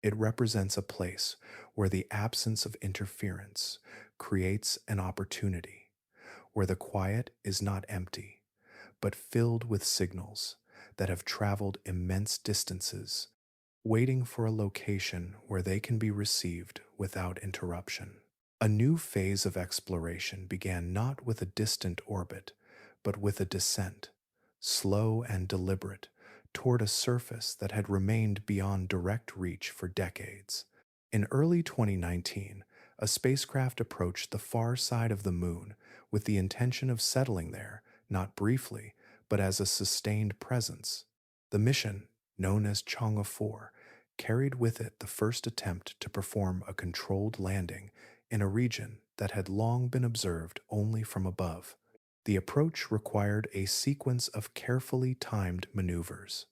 Speaker 1: It represents a place where the absence of interference creates an opportunity, where the quiet is not empty, but filled with signals that have traveled immense distances, waiting for a location where they can be received without interruption. A new phase of exploration began not with a distant orbit, but with a descent, slow and deliberate, toward a surface that had remained beyond direct reach for decades. In early 2019, a spacecraft approached the far side of the Moon with the intention of settling there, not briefly, but as a sustained presence. The mission, known as Chang'e 4, carried with it the first attempt to perform a controlled landing in a region that had long been observed only from above. The approach required a sequence of carefully timed maneuvers.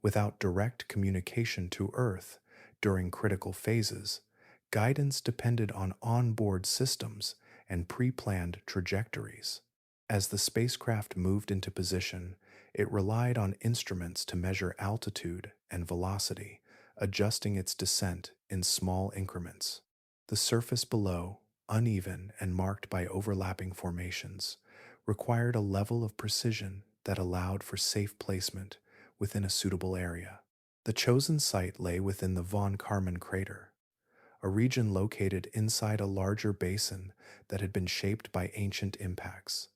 Speaker 1: Without direct communication to Earth during critical phases, guidance depended on onboard systems and pre-planned trajectories. As the spacecraft moved into position, it relied on instruments to measure altitude and velocity, adjusting its descent in small increments. The surface below, uneven and marked by overlapping formations, required a level of precision that allowed for safe placement within a suitable area. The chosen site lay within the von Karman crater, a region located inside a larger basin that had been shaped by ancient impacts.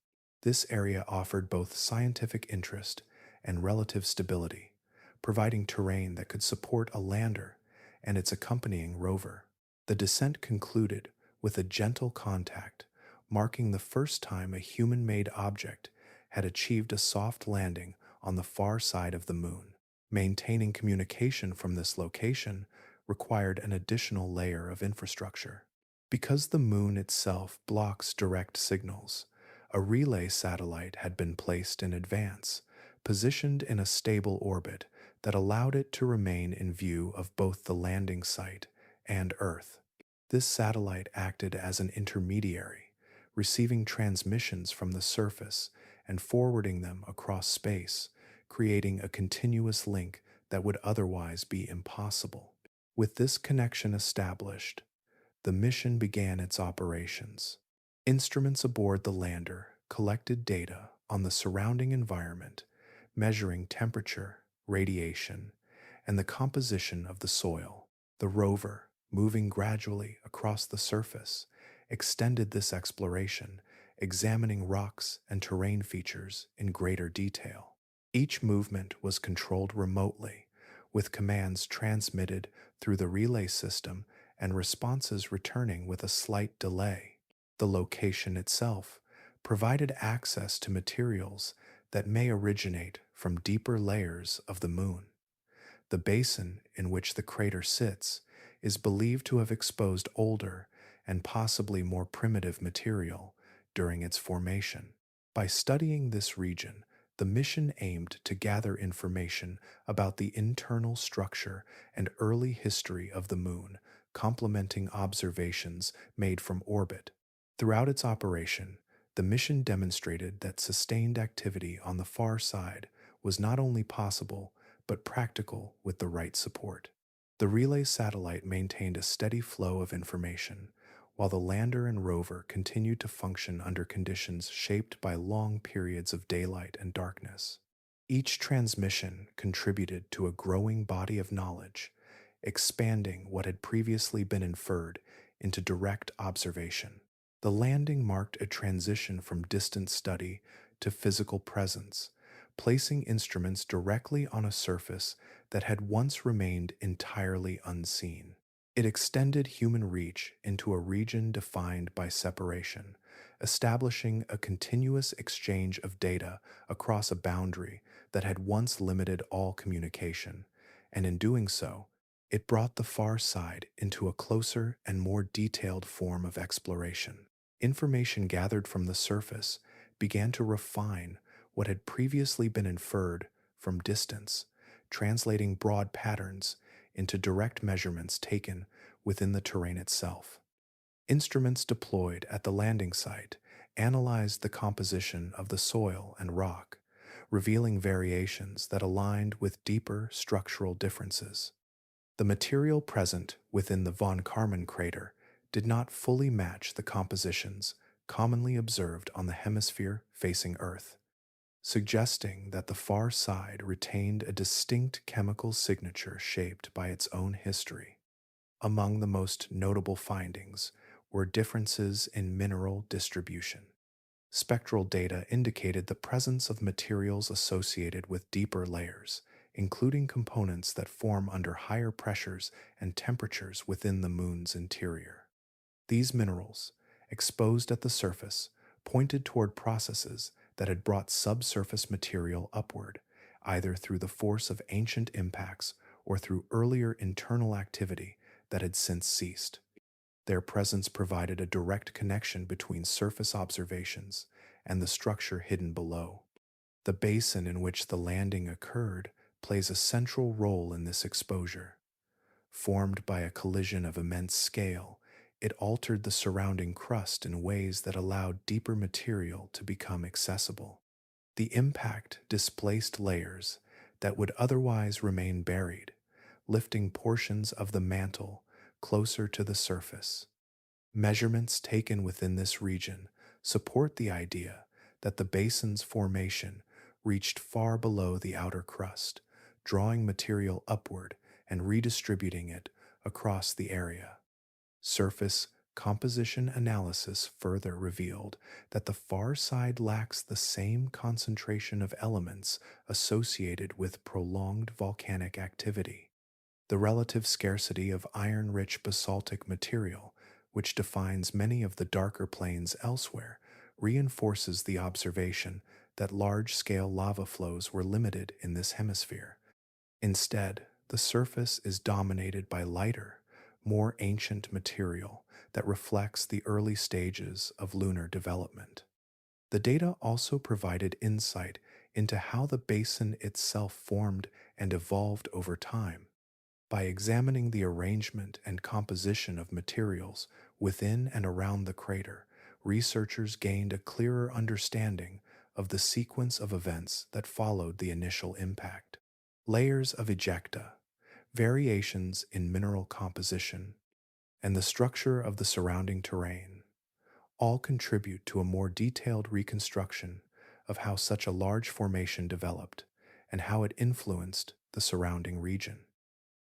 Speaker 1: This area offered both scientific interest and relative stability, providing terrain that could support a lander and its accompanying rover. The descent concluded with a gentle contact, marking the first time a human-made object had achieved a soft landing on the far side of the Moon. Maintaining communication from this location required an additional layer of infrastructure. Because the Moon itself blocks direct signals, a relay satellite had been placed in advance, positioned in a stable orbit that allowed it to remain in view of both the landing site and Earth. This satellite acted as an intermediary, receiving transmissions from the surface and forwarding them across space, creating a continuous link that would otherwise be impossible. With this connection established, the mission began its operations. Instruments aboard the lander collected data on the surrounding environment, measuring temperature, radiation, and the composition of the soil. The rover, moving gradually across the surface, extended this exploration, examining rocks and terrain features in greater detail. Each movement was controlled remotely, with commands transmitted through the relay system and responses returning with a slight delay. The location itself provided access to materials that may originate from deeper layers of the Moon. The basin in which the crater sits is believed to have exposed older and possibly more primitive material during its formation. By studying this region, the mission aimed to gather information about the internal structure and early history of the Moon, complementing observations made from orbit. Throughout its operation, the mission demonstrated that sustained activity on the far side was not only possible, but practical with the right support. The relay satellite maintained a steady flow of information, while the lander and rover continued to function under conditions shaped by long periods of daylight and darkness. Each transmission contributed to a growing body of knowledge, expanding what had previously been inferred into direct observation. The landing marked a transition from distant study to physical presence, placing instruments directly on a surface that had once remained entirely unseen. It extended human reach into a region defined by separation, establishing a continuous exchange of data across a boundary that had once limited all communication, and in doing so, it brought the far side into a closer and more detailed form of exploration. Information gathered from the surface began to refine what had previously been inferred from distance, translating broad patterns into direct measurements taken within the terrain itself. Instruments deployed at the landing site analyzed the composition of the soil and rock, revealing variations that aligned with deeper structural differences. The material present within the von Karman crater did not fully match the compositions commonly observed on the hemisphere facing Earth, suggesting that the far side retained a distinct chemical signature shaped by its own history. Among the most notable findings were differences in mineral distribution. Spectral data indicated the presence of materials associated with deeper layers, including components that form under higher pressures and temperatures within the moon's interior. These minerals, exposed at the surface, pointed toward processes that had brought subsurface material upward, either through the force of ancient impacts or through earlier internal activity that had since ceased. Their presence provided a direct connection between surface observations and the structure hidden below. The basin in which the landing occurred plays a central role in this exposure. Formed by a collision of immense scale, it altered the surrounding crust in ways that allowed deeper material to become accessible. The impact displaced layers that would otherwise remain buried, lifting portions of the mantle closer to the surface. Measurements taken within this region support the idea that the basin's formation reached far below the outer crust, drawing material upward and redistributing it across the area. Surface composition analysis further revealed that the far side lacks the same concentration of elements associated with prolonged volcanic activity. The relative scarcity of iron-rich basaltic material, which defines many of the darker plains elsewhere, reinforces the observation that large-scale lava flows were limited in this hemisphere. Instead, the surface is dominated by lighter, more ancient material that reflects the early stages of lunar development. The data also provided insight into how the basin itself formed and evolved over time. By examining the arrangement and composition of materials within and around the crater, researchers gained a clearer understanding of the sequence of events that followed the initial impact. Layers of ejecta, variations in mineral composition, and the structure of the surrounding terrain all contribute to a more detailed reconstruction of how such a large formation developed and how it influenced the surrounding region.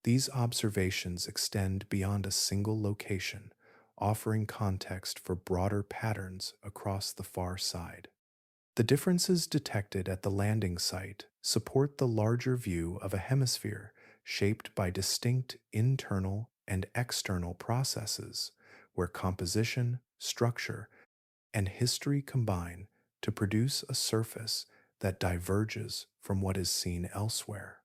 Speaker 1: These observations extend beyond a single location, offering context for broader patterns across the far side. The differences detected at the landing site support the larger view of a hemisphere shaped by distinct internal and external processes, where composition, structure, and history combine to produce a surface that diverges from what is seen elsewhere.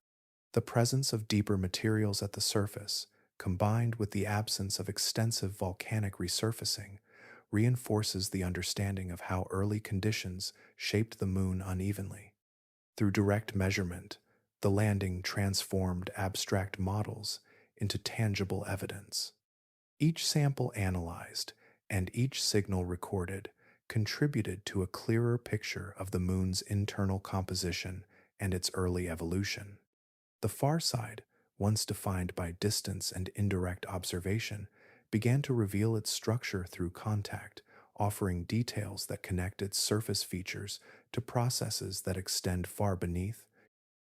Speaker 1: The presence of deeper materials at the surface, combined with the absence of extensive volcanic resurfacing, reinforces the understanding of how early conditions shaped the moon unevenly. Through direct measurement, the landing transformed abstract models into tangible evidence. Each sample analyzed and each signal recorded contributed to a clearer picture of the moon's internal composition and its early evolution. The far side, once defined by distance and indirect observation, began to reveal its structure through contact, offering details that connect its surface features to processes that extend far beneath,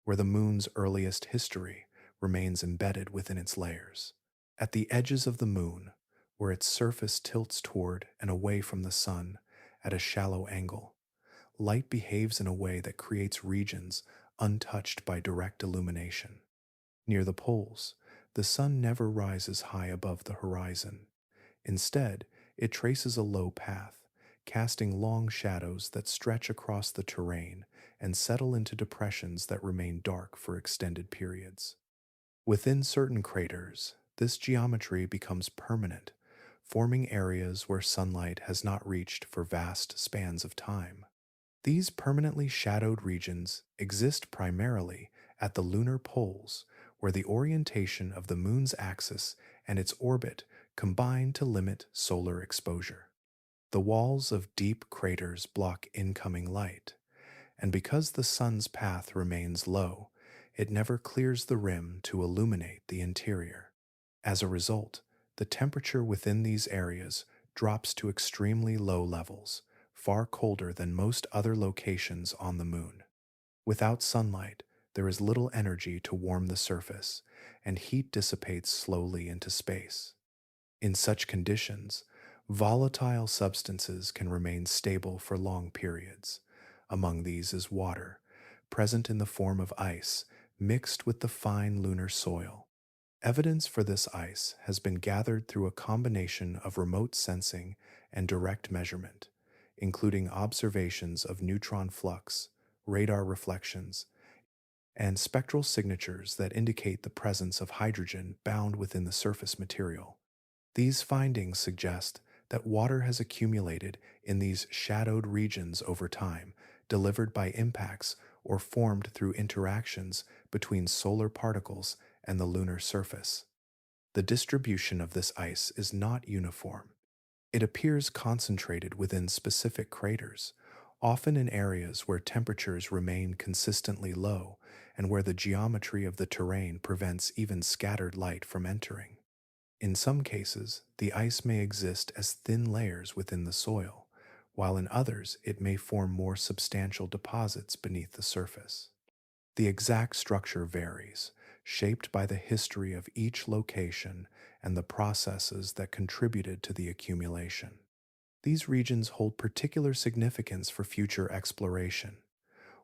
Speaker 1: where the moon's earliest history remains embedded within its layers. At the edges of the moon, where its surface tilts toward and away from the sun at a shallow angle, light behaves in a way that creates regions untouched by direct illumination. Near the poles, the sun never rises high above the horizon. Instead, it traces a low path, casting long shadows that stretch across the terrain and settle into depressions that remain dark for extended periods. Within certain craters, this geometry becomes permanent, forming areas where sunlight has not reached for vast spans of time. These permanently shadowed regions exist primarily at the lunar poles, where the orientation of the moon's axis and its orbit combine to limit solar exposure. The walls of deep craters block incoming light, and because the sun's path remains low, it never clears the rim to illuminate the interior. As a result, the temperature within these areas drops to extremely low levels, far colder than most other locations on the moon. Without sunlight, there is little energy to warm the surface, and heat dissipates slowly into space. In such conditions, volatile substances can remain stable for long periods. Among these is water, present in the form of ice mixed with the fine lunar soil. Evidence for this ice has been gathered through a combination of remote sensing and direct measurement, including observations of neutron flux, radar reflections, and spectral signatures that indicate the presence of hydrogen bound within the surface material. These findings suggest that water has accumulated in these shadowed regions over time, delivered by impacts or formed through interactions between solar particles and the lunar surface. The distribution of this ice is not uniform. It appears concentrated within specific craters, often in areas where temperatures remain consistently low and where the geometry of the terrain prevents even scattered light from entering. In some cases, the ice may exist as thin layers within the soil, while in others it may form more substantial deposits beneath the surface. The exact structure varies, shaped by the history of each location and the processes that contributed to the accumulation. These regions hold particular significance for future exploration.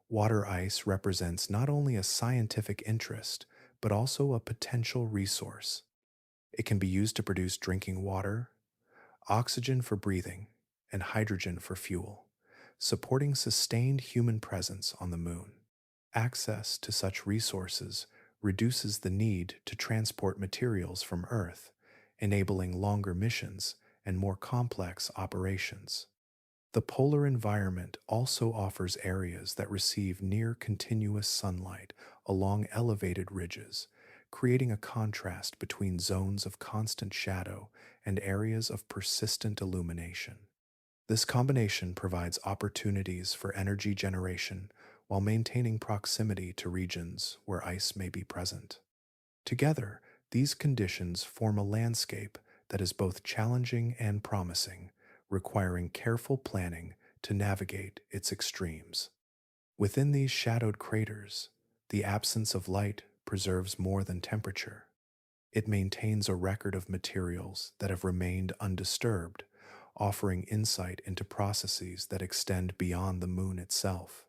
Speaker 1: Water ice represents not only a scientific interest, but also a potential resource. It can be used to produce drinking water, oxygen for breathing, and hydrogen for fuel, supporting sustained human presence on the moon. Access to such resources reduces the need to transport materials from Earth, enabling longer missions and more complex operations. The polar environment also offers areas that receive near continuous sunlight along elevated ridges, creating a contrast between zones of constant shadow and areas of persistent illumination. This combination provides opportunities for energy generation while maintaining proximity to regions where ice may be present. Together, these conditions form a landscape that is both challenging and promising, requiring careful planning to navigate its extremes. Within these shadowed craters, the absence of light preserves more than temperature. It maintains a record of materials that have remained undisturbed, offering insight into processes that extend beyond the moon itself.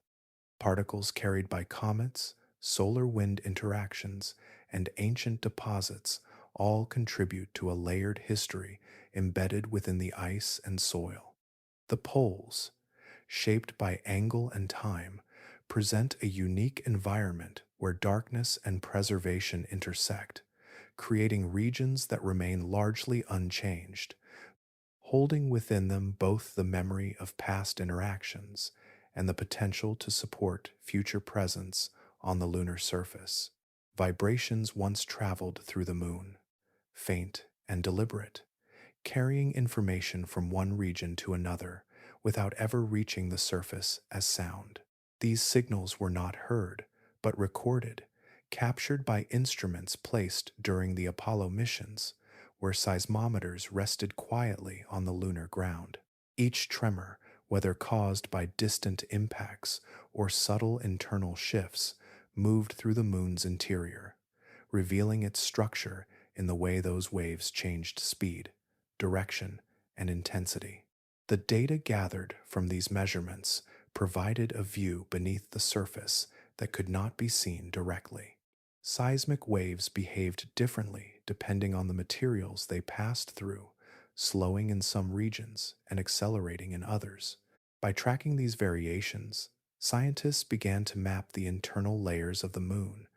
Speaker 1: Particles carried by comets, solar wind interactions, and ancient deposits all contribute to a layered history embedded within the ice and soil. The poles, shaped by angle and time, present a unique environment where darkness and preservation intersect, creating regions that remain largely unchanged, holding within them both the memory of past interactions and the potential to support future presence on the lunar surface. Vibrations once traveled through the moon, faint and deliberate, carrying information from one region to another without ever reaching the surface as sound. These signals were not heard, but recorded, captured by instruments placed during the Apollo missions, where seismometers rested quietly on the lunar ground. Each tremor, whether caused by distant impacts or subtle internal shifts, moved through the moon's interior, revealing its structure in the way those waves changed speed, direction, and intensity. The data gathered from these measurements provided a view beneath the surface that could not be seen directly. Seismic waves behaved differently depending on the materials they passed through, slowing in some regions and accelerating in others. By tracking these variations, scientists began to map the internal layers of the moon,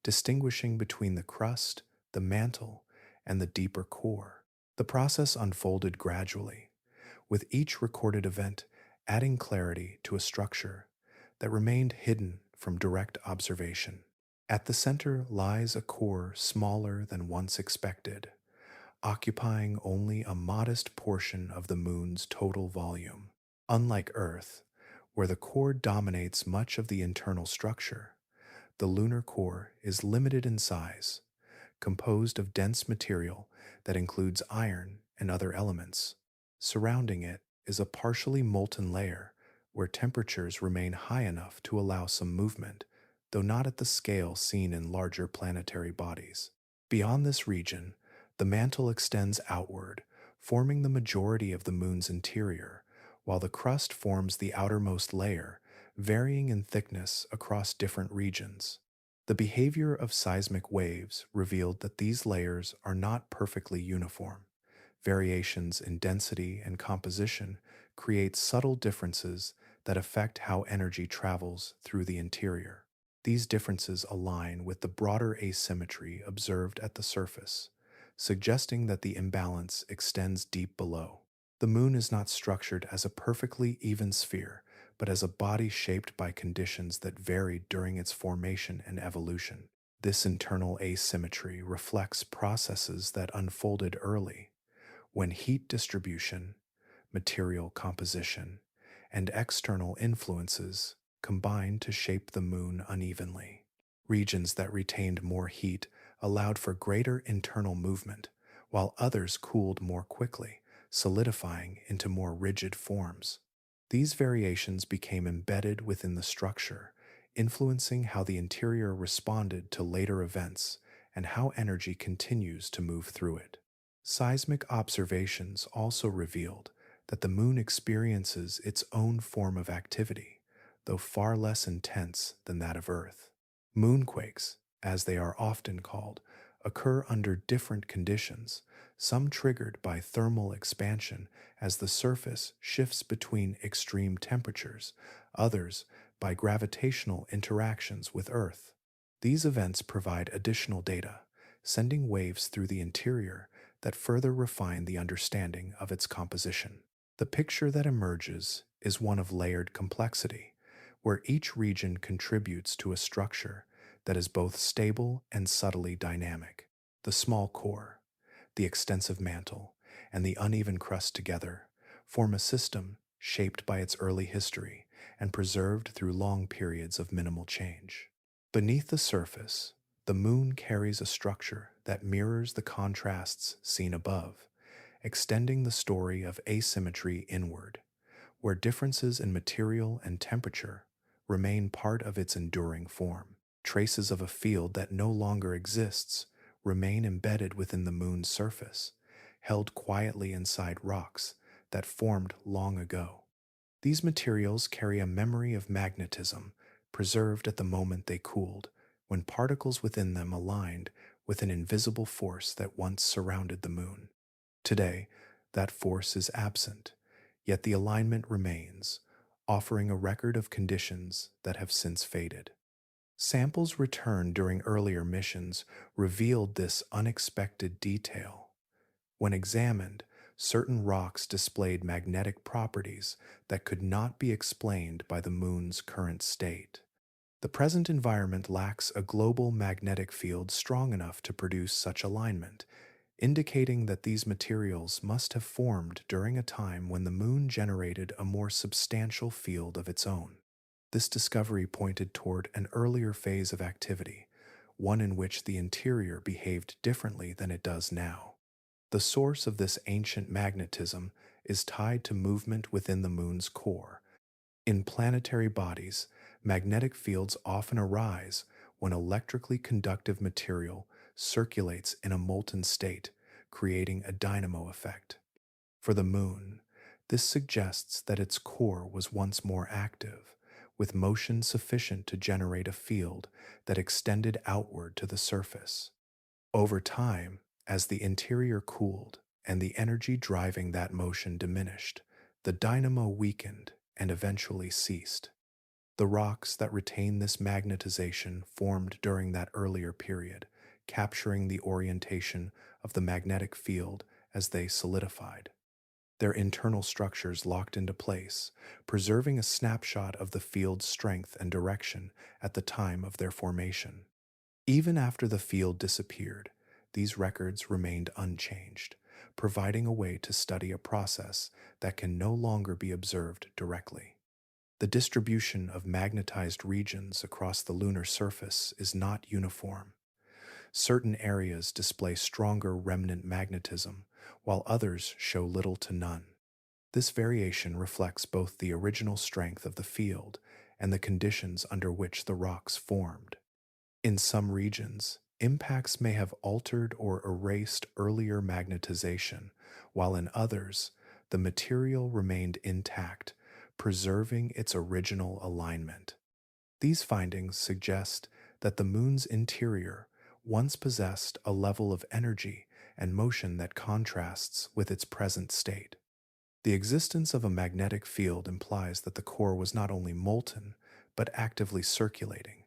Speaker 1: distinguishing between the crust, the mantle, and the deeper core. The process unfolded gradually, with each recorded event adding clarity to a structure that remained hidden from direct observation. At the center lies a core smaller than once expected, occupying only a modest portion of the moon's total volume. Unlike Earth, where the core dominates much of the internal structure, the lunar core is limited in size, composed of dense material that includes iron and other elements. Surrounding it is a partially molten layer where temperatures remain high enough to allow some movement, though not at the scale seen in larger planetary bodies. Beyond this region, the mantle extends outward, forming the majority of the moon's interior, while the crust forms the outermost layer, varying in thickness across different regions. The behavior of seismic waves revealed that these layers are not perfectly uniform. Variations in density and composition create subtle differences that affect how energy travels through the interior. These differences align with the broader asymmetry observed at the surface, suggesting that the imbalance extends deep below. The moon is not structured as a perfectly even sphere, but as a body shaped by conditions that varied during its formation and evolution. This internal asymmetry reflects processes that unfolded early, when heat distribution, material composition, and external influences combined to shape the moon unevenly. Regions that retained more heat allowed for greater internal movement, while others cooled more quickly, solidifying into more rigid forms. These variations became embedded within the structure, influencing how the interior responded to later events and how energy continues to move through it. Seismic observations also revealed that the moon experiences its own form of activity, though far less intense than that of Earth. Moonquakes, as they are often called, occur under different conditions, some triggered by thermal expansion as the surface shifts between extreme temperatures, others by gravitational interactions with Earth. These events provide additional data, sending waves through the interior that further refine the understanding of its composition. The picture that emerges is one of layered complexity, where each region contributes to a structure that is both stable and subtly dynamic. The small core, the extensive mantle, and the uneven crust together form a system shaped by its early history and preserved through long periods of minimal change. Beneath the surface, the moon carries a structure that mirrors the contrasts seen above, extending the story of asymmetry inward, where differences in material and temperature remain part of its enduring form. Traces of a field that no longer exists remain embedded within the moon's surface, held quietly inside rocks that formed long ago. These materials carry a memory of magnetism preserved at the moment they cooled, when particles within them aligned with an invisible force that once surrounded the moon. Today, that force is absent, yet the alignment remains, offering a record of conditions that have since faded. Samples returned during earlier missions revealed this unexpected detail. When examined, certain rocks displayed magnetic properties that could not be explained by the moon's current state. The present environment lacks a global magnetic field strong enough to produce such alignment, indicating that these materials must have formed during a time when the moon generated a more substantial field of its own. This discovery pointed toward an earlier phase of activity, one in which the interior behaved differently than it does now. The source of this ancient magnetism is tied to movement within the moon's core. In planetary bodies, magnetic fields often arise when electrically conductive material circulates in a molten state, creating a dynamo effect. For the moon, this suggests that its core was once more active, with motion sufficient to generate a field that extended outward to the surface. Over time, as the interior cooled and the energy driving that motion diminished, the dynamo weakened and eventually ceased. The rocks that retain this magnetization formed during that earlier period, capturing the orientation of the magnetic field as they solidified. Their internal structures locked into place, preserving a snapshot of the field's strength and direction at the time of their formation. Even after the field disappeared, these records remained unchanged, providing a way to study a process that can no longer be observed directly. The distribution of magnetized regions across the lunar surface is not uniform. Certain areas display stronger remnant magnetism, while others show little to none. This variation reflects both the original strength of the field and the conditions under which the rocks formed. In some regions, impacts may have altered or erased earlier magnetization, while in others, the material remained intact, preserving its original alignment. These findings suggest that the moon's interior once possessed a level of energy and motion that contrasts with its present state. The existence of a magnetic field implies that the core was not only molten, but actively circulating,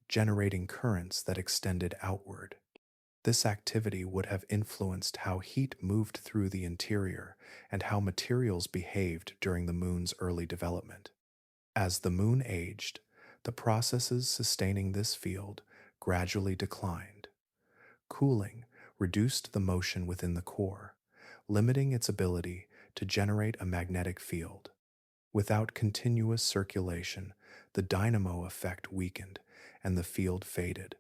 Speaker 1: generating currents that extended outward. This activity would have influenced how heat moved through the interior and how materials behaved during the moon's early development. As the moon aged, the processes sustaining this field gradually declined. Cooling reduced the motion within the core, limiting its ability to generate a magnetic field. Without continuous circulation, the dynamo effect weakened and the field faded.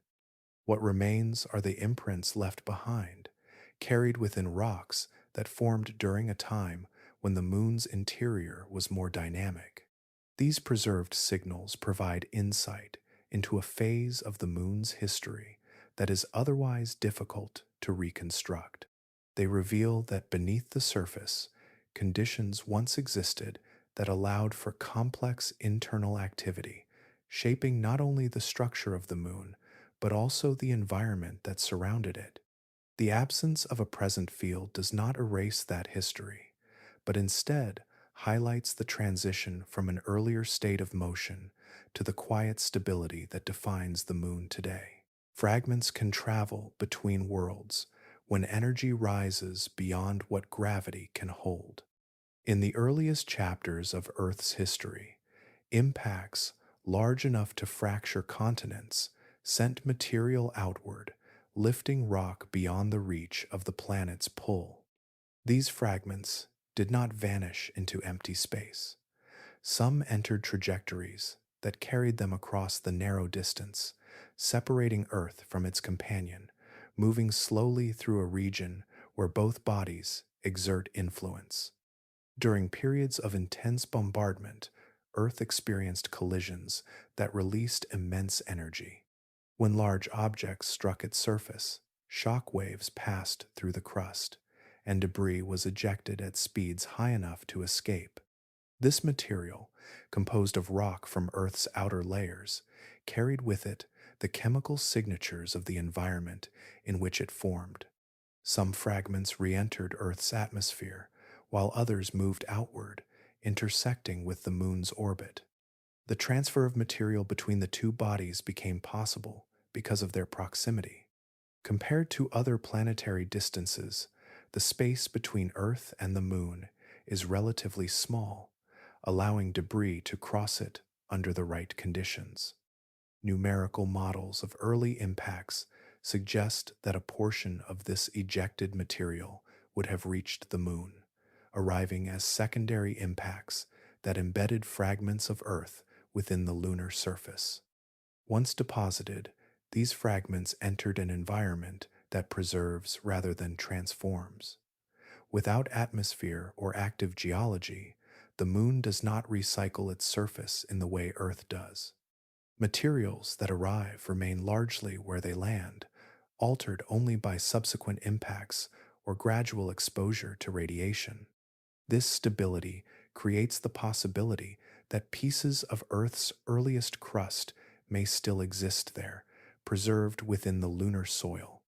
Speaker 1: What remains are the imprints left behind, carried within rocks that formed during a time when the moon's interior was more dynamic. These preserved signals provide insight into a phase of the moon's history that is otherwise difficult to reconstruct. They reveal that beneath the surface, conditions once existed that allowed for complex internal activity, shaping not only the structure of the moon, but also the environment that surrounded it. The absence of a present field does not erase that history, but instead highlights the transition from an earlier state of motion to the quiet stability that defines the moon today. Fragments can travel between worlds when energy rises beyond what gravity can hold. In the earliest chapters of Earth's history, impacts large enough to fracture continents sent material outward, lifting rock beyond the reach of the planet's pull. These fragments did not vanish into empty space. Some entered trajectories that carried them across the narrow distance, separating Earth from its companion, moving slowly through a region where both bodies exert influence. During periods of intense bombardment, Earth experienced collisions that released immense energy. When large objects struck its surface, shock waves passed through the crust, and debris was ejected at speeds high enough to escape. This material, composed of rock from Earth's outer layers, carried with it the chemical signatures of the environment in which it formed. Some fragments re-entered Earth's atmosphere, while others moved outward, intersecting with the moon's orbit. The transfer of material between the two bodies became possible because of their proximity. Compared to other planetary distances, the space between Earth and the moon is relatively small, allowing debris to cross it under the right conditions. Numerical models of early impacts suggest that a portion of this ejected material would have reached the moon, arriving as secondary impacts that embedded fragments of Earth within the lunar surface. Once deposited, these fragments entered an environment that preserves rather than transforms. Without atmosphere or active geology, the moon does not recycle its surface in the way Earth does. Materials that arrive remain largely where they land, altered only by subsequent impacts or gradual exposure to radiation. This stability creates the possibility that pieces of Earth's earliest crust may still exist there, preserved within the lunar soil.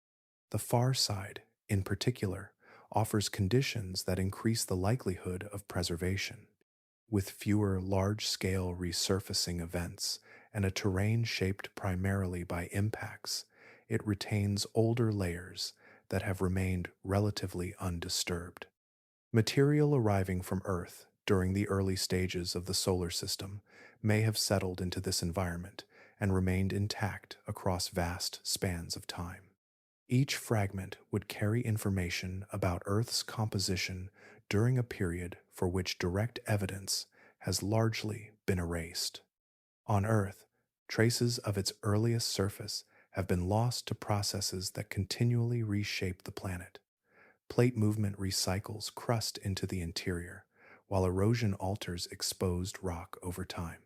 Speaker 1: The far side, in particular, offers conditions that increase the likelihood of preservation. With fewer large scale resurfacing events and a terrain shaped primarily by impacts, it retains older layers that have remained relatively undisturbed. Material arriving from Earth during the early stages of the solar system may have settled into this environment and remained intact across vast spans of time. Each fragment would carry information about Earth's composition during a period for which direct evidence has largely been erased. On Earth, traces of its earliest surface have been lost to processes that continually reshape the planet. Plate movement recycles crust into the interior, while erosion alters exposed rock over time.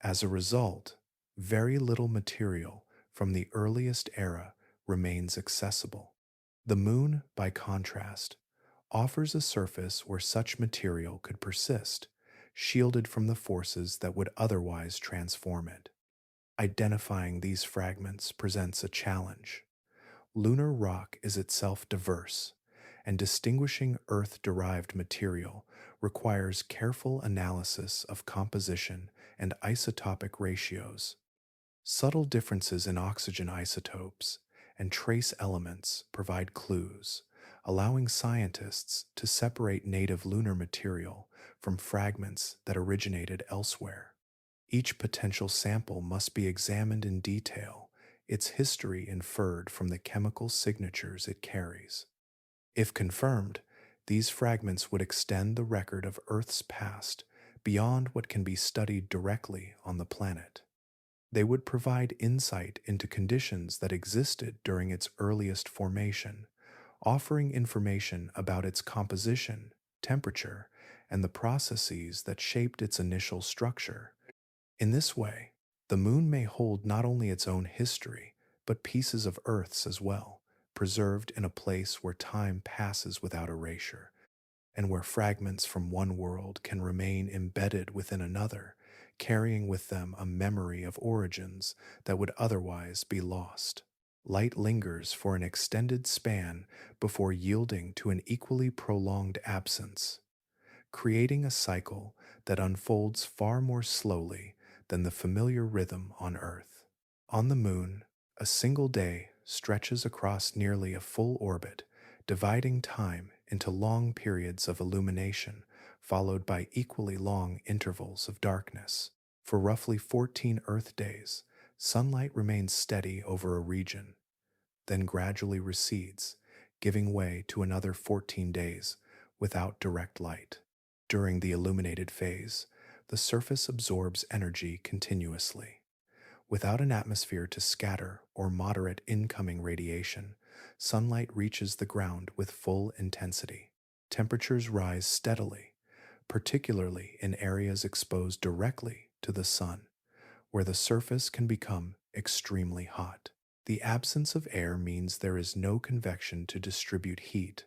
Speaker 1: As a result, very little material from the earliest era remains accessible. The Moon, by contrast, offers a surface where such material could persist, shielded from the forces that would otherwise transform it. Identifying these fragments presents a challenge. Lunar rock is itself diverse, and distinguishing Earth derived material requires careful analysis of composition and isotopic ratios. Subtle differences in oxygen isotopes and trace elements provide clues, allowing scientists to separate native lunar material from fragments that originated elsewhere. Each potential sample must be examined in detail, its history inferred from the chemical signatures it carries. If confirmed, these fragments would extend the record of Earth's past beyond what can be studied directly on the planet. They would provide insight into conditions that existed during its earliest formation, offering information about its composition, temperature, and the processes that shaped its initial structure. In this way, the Moon may hold not only its own history, but pieces of Earth's as well, preserved in a place where time passes without erasure, and where fragments from one world can remain embedded within another, carrying with them a memory of origins that would otherwise be lost. Light lingers for an extended span before yielding to an equally prolonged absence, creating a cycle that unfolds far more slowly than the familiar rhythm on Earth. On the Moon, a single day stretches across nearly a full orbit, dividing time into long periods of illumination, followed by equally long intervals of darkness. For roughly 14 Earth days, sunlight remains steady over a region, then gradually recedes, giving way to another 14 days without direct light. During the illuminated phase, the surface absorbs energy continuously. Without an atmosphere to scatter or moderate incoming radiation, sunlight reaches the ground with full intensity. Temperatures rise steadily, particularly in areas exposed directly to the sun, where the surface can become extremely hot. The absence of air means there is no convection to distribute heat,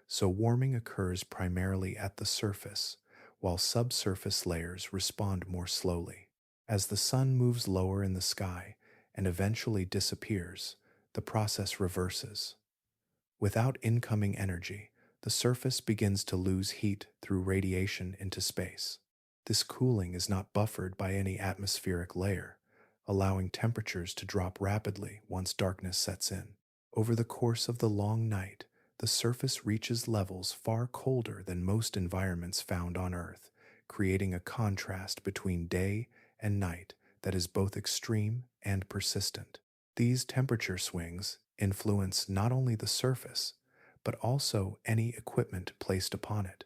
Speaker 1: so warming occurs primarily at the surface, while subsurface layers respond more slowly. As the sun moves lower in the sky and eventually disappears, the process reverses. Without incoming energy, the surface begins to lose heat through radiation into space. This cooling is not buffered by any atmospheric layer, allowing temperatures to drop rapidly once darkness sets in. Over the course of the long night, the surface reaches levels far colder than most environments found on Earth, creating a contrast between day and night that is both extreme and persistent. These temperature swings influence not only the surface, but also any equipment placed upon it.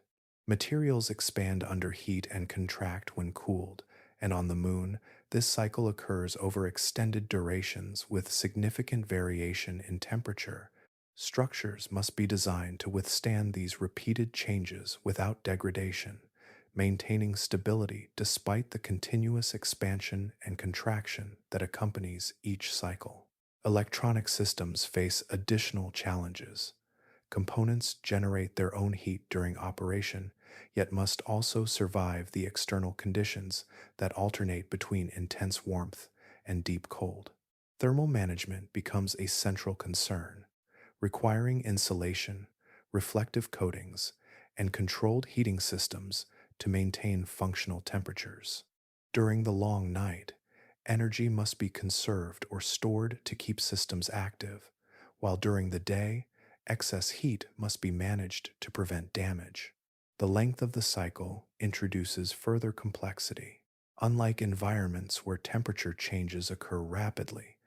Speaker 1: Materials expand under heat and contract when cooled, and on the Moon, this cycle occurs over extended durations with significant variation in temperature. Structures must be designed to withstand these repeated changes without degradation, maintaining stability despite the continuous expansion and contraction that accompanies each cycle. Electronic systems face additional challenges. Components generate their own heat during operation, yet must also survive the external conditions that alternate between intense warmth and deep cold. Thermal management becomes a central concern, requiring insulation, reflective coatings, and controlled heating systems to maintain functional temperatures. During the long night, energy must be conserved or stored to keep systems active, while during the day, excess heat must be managed to prevent damage. The length of the cycle introduces further complexity. Unlike environments where temperature changes occur rapidly,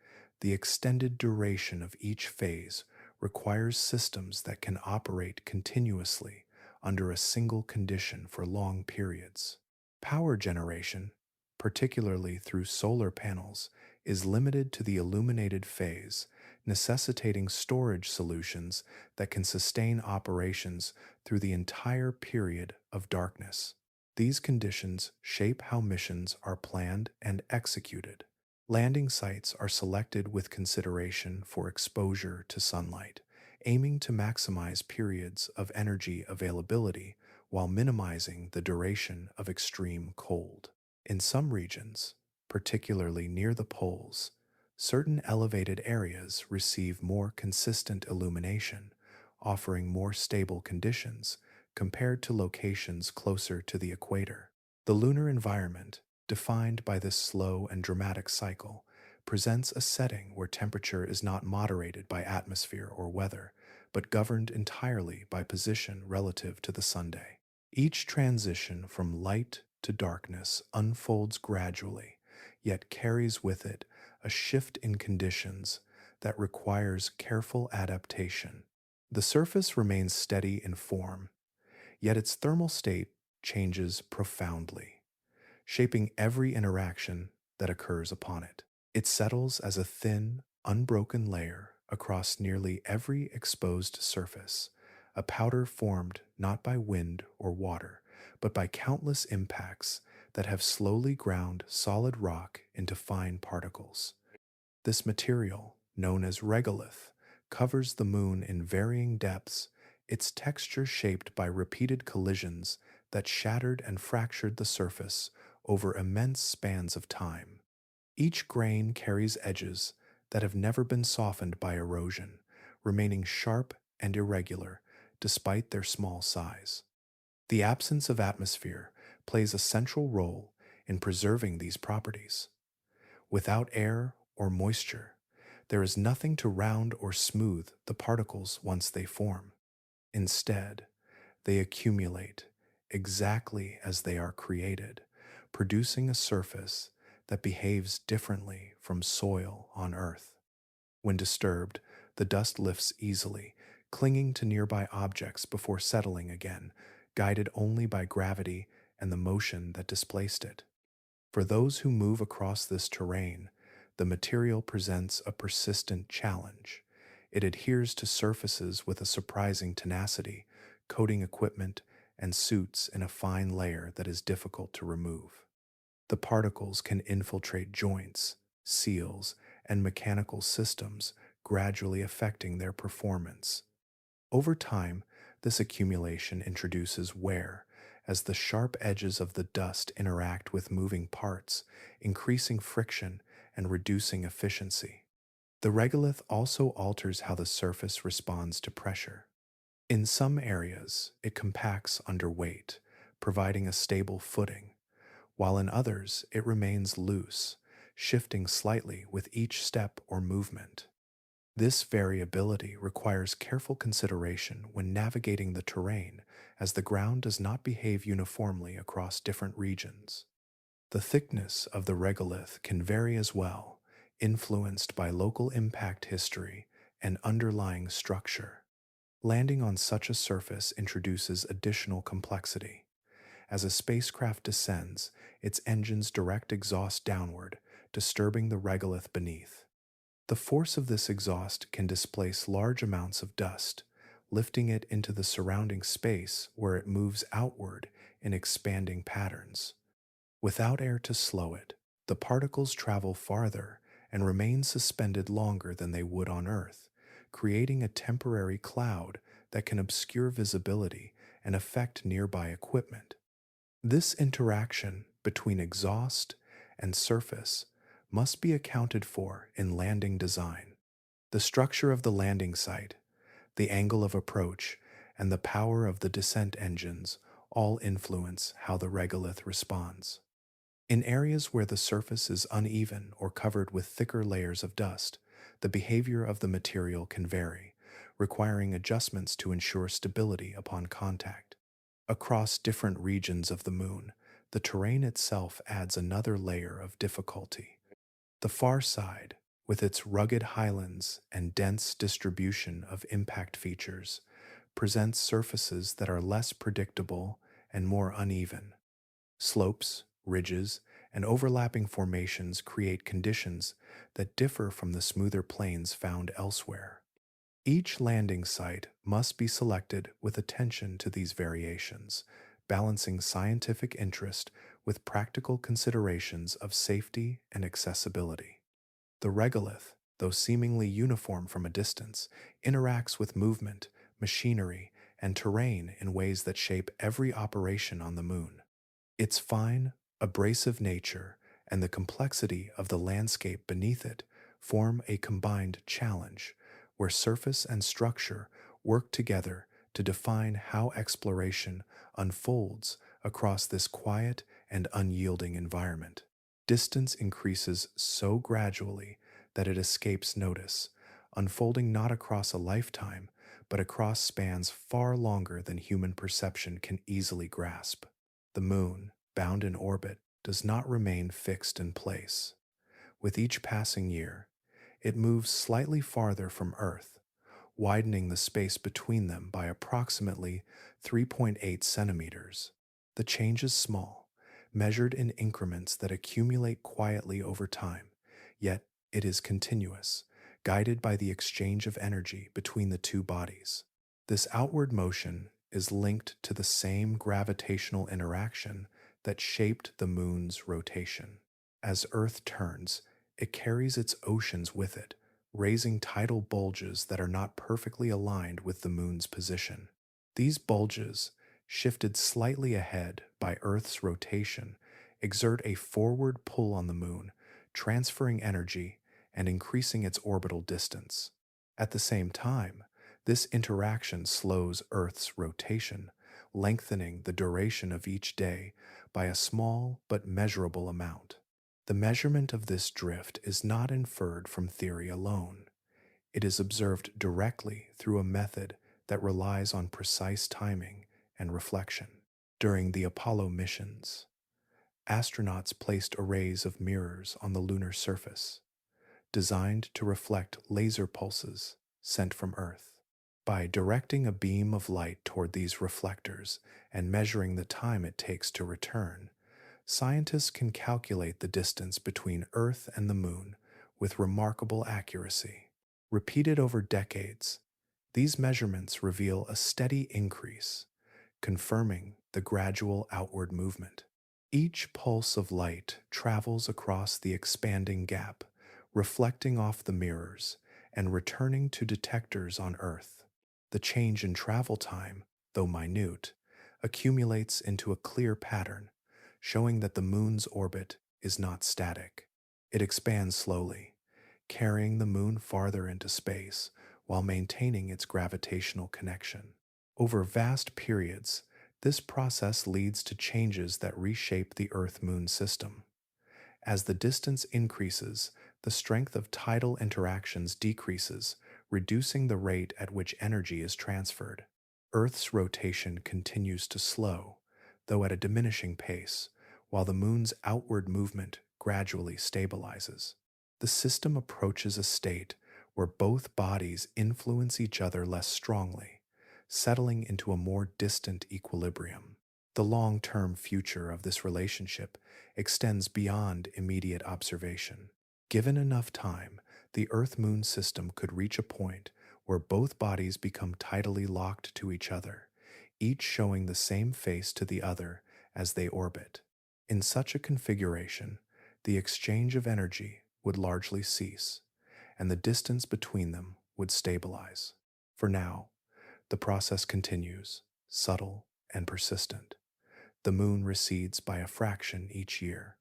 Speaker 1: the extended duration of each phase requires systems that can operate continuously under a single condition for long periods. Power generation, particularly through solar panels, is limited to the illuminated phase, necessitating storage solutions that can sustain operations through the entire period of darkness. These conditions shape how missions are planned and executed. Landing sites are selected with consideration for exposure to sunlight, aiming to maximize periods of energy availability while minimizing the duration of extreme cold. In some regions, particularly near the poles, certain elevated areas receive more consistent illumination, offering more stable conditions compared to locations closer to the equator. The lunar environment, defined by this slow and dramatic cycle, presents a setting where temperature is not moderated by atmosphere or weather, but governed entirely by position relative to the sunday. Each transition from light to darkness unfolds gradually, yet carries with it a shift in conditions that requires careful adaptation. The surface remains steady in form, yet its thermal state changes profoundly, shaping every interaction that occurs upon it. It settles as a thin, unbroken layer across nearly every exposed surface, a powder formed not by wind or water, but by countless impacts that have slowly ground solid rock into fine particles. This material, known as regolith, covers the moon in varying depths, its texture shaped by repeated collisions that shattered and fractured the surface over immense spans of time. Each grain carries edges that have never been softened by erosion, remaining sharp and irregular despite their small size. The absence of atmosphere plays a central role in preserving these properties. Without air or moisture, there is nothing to round or smooth the particles once they form. Instead, they accumulate exactly as they are created, producing a surface that behaves differently from soil on Earth. When disturbed, the dust lifts easily, clinging to nearby objects before settling again, guided only by gravity and the motion that displaced it. For those who move across this terrain, the material presents a persistent challenge. It adheres to surfaces with a surprising tenacity, coating equipment and suits in a fine layer that is difficult to remove. The particles can infiltrate joints, seals, and mechanical systems, gradually affecting their performance. Over time, this accumulation introduces wear, as the sharp edges of the dust interact with moving parts, increasing friction and reducing efficiency. The regolith also alters how the surface responds to pressure. In some areas, it compacts under weight, providing a stable footing, while in others it remains loose, shifting slightly with each step or movement. This variability requires careful consideration when navigating the terrain, as the ground does not behave uniformly across different regions. The thickness of the regolith can vary as well, influenced by local impact history and underlying structure. Landing on such a surface introduces additional complexity. As a spacecraft descends, its engines direct exhaust downward, disturbing the regolith beneath. The force of this exhaust can displace large amounts of dust, lifting it into the surrounding space where it moves outward in expanding patterns. Without air to slow it, the particles travel farther and remain suspended longer than they would on Earth, creating a temporary cloud that can obscure visibility and affect nearby equipment. This interaction between exhaust and surface must be accounted for in landing design. The structure of the landing site, the angle of approach, and the power of the descent engines all influence how the regolith responds. In areas where the surface is uneven or covered with thicker layers of dust, the behavior of the material can vary, requiring adjustments to ensure stability upon contact. Across different regions of the moon, the terrain itself adds another layer of difficulty. The far side, with its rugged highlands and dense distribution of impact features, presents surfaces that are less predictable and more uneven. Slopes, ridges, and overlapping formations create conditions that differ from the smoother plains found elsewhere. Each landing site must be selected with attention to these variations, balancing scientific interest with practical considerations of safety and accessibility. The regolith, though seemingly uniform from a distance, interacts with movement, machinery, and terrain in ways that shape every operation on the moon. Its fine, abrasive nature and the complexity of the landscape beneath it form a combined challenge, where surface and structure work together to define how exploration unfolds across this quiet and unyielding environment. Distance increases so gradually that it escapes notice, unfolding not across a lifetime, but across spans far longer than human perception can easily grasp. The moon, bound in orbit, does not remain fixed in place. With each passing year, it moves slightly farther from Earth, widening the space between them by approximately 3.8 centimeters. The change is small, measured in increments that accumulate quietly over time, yet it is continuous, guided by the exchange of energy between the two bodies. This outward motion is linked to the same gravitational interaction that shaped the moon's rotation. As Earth turns, it carries its oceans with it, raising tidal bulges that are not perfectly aligned with the moon's position. These bulges, shifted slightly ahead by Earth's rotation, exert a forward pull on the moon, transferring energy and increasing its orbital distance. At the same time, this interaction slows Earth's rotation, lengthening the duration of each day by a small but measurable amount. The measurement of this drift is not inferred from theory alone. It is observed directly through a method that relies on precise timing and reflection. During the Apollo missions, astronauts placed arrays of mirrors on the lunar surface, designed to reflect laser pulses sent from Earth. By directing a beam of light toward these reflectors and measuring the time it takes to return, scientists can calculate the distance between Earth and the Moon with remarkable accuracy. Repeated over decades, these measurements reveal a steady increase, confirming the gradual outward movement. Each pulse of light travels across the expanding gap, reflecting off the mirrors and returning to detectors on Earth. The change in travel time, though minute, accumulates into a clear pattern, showing that the moon's orbit is not static. It expands slowly, carrying the moon farther into space while maintaining its gravitational connection. Over vast periods, this process leads to changes that reshape the Earth-Moon system. As the distance increases, the strength of tidal interactions decreases, reducing the rate at which energy is transferred. Earth's rotation continues to slow, though at a diminishing pace, while the moon's outward movement gradually stabilizes. The system approaches a state where both bodies influence each other less strongly, settling into a more distant equilibrium. The long-term future of this relationship extends beyond immediate observation. Given enough time, the Earth-Moon system could reach a point where both bodies become tidally locked to each other, each showing the same face to the other as they orbit. In such a configuration, the exchange of energy would largely cease, and the distance between them would stabilize. For now, the process continues, subtle and persistent. The moon recedes by a fraction each year,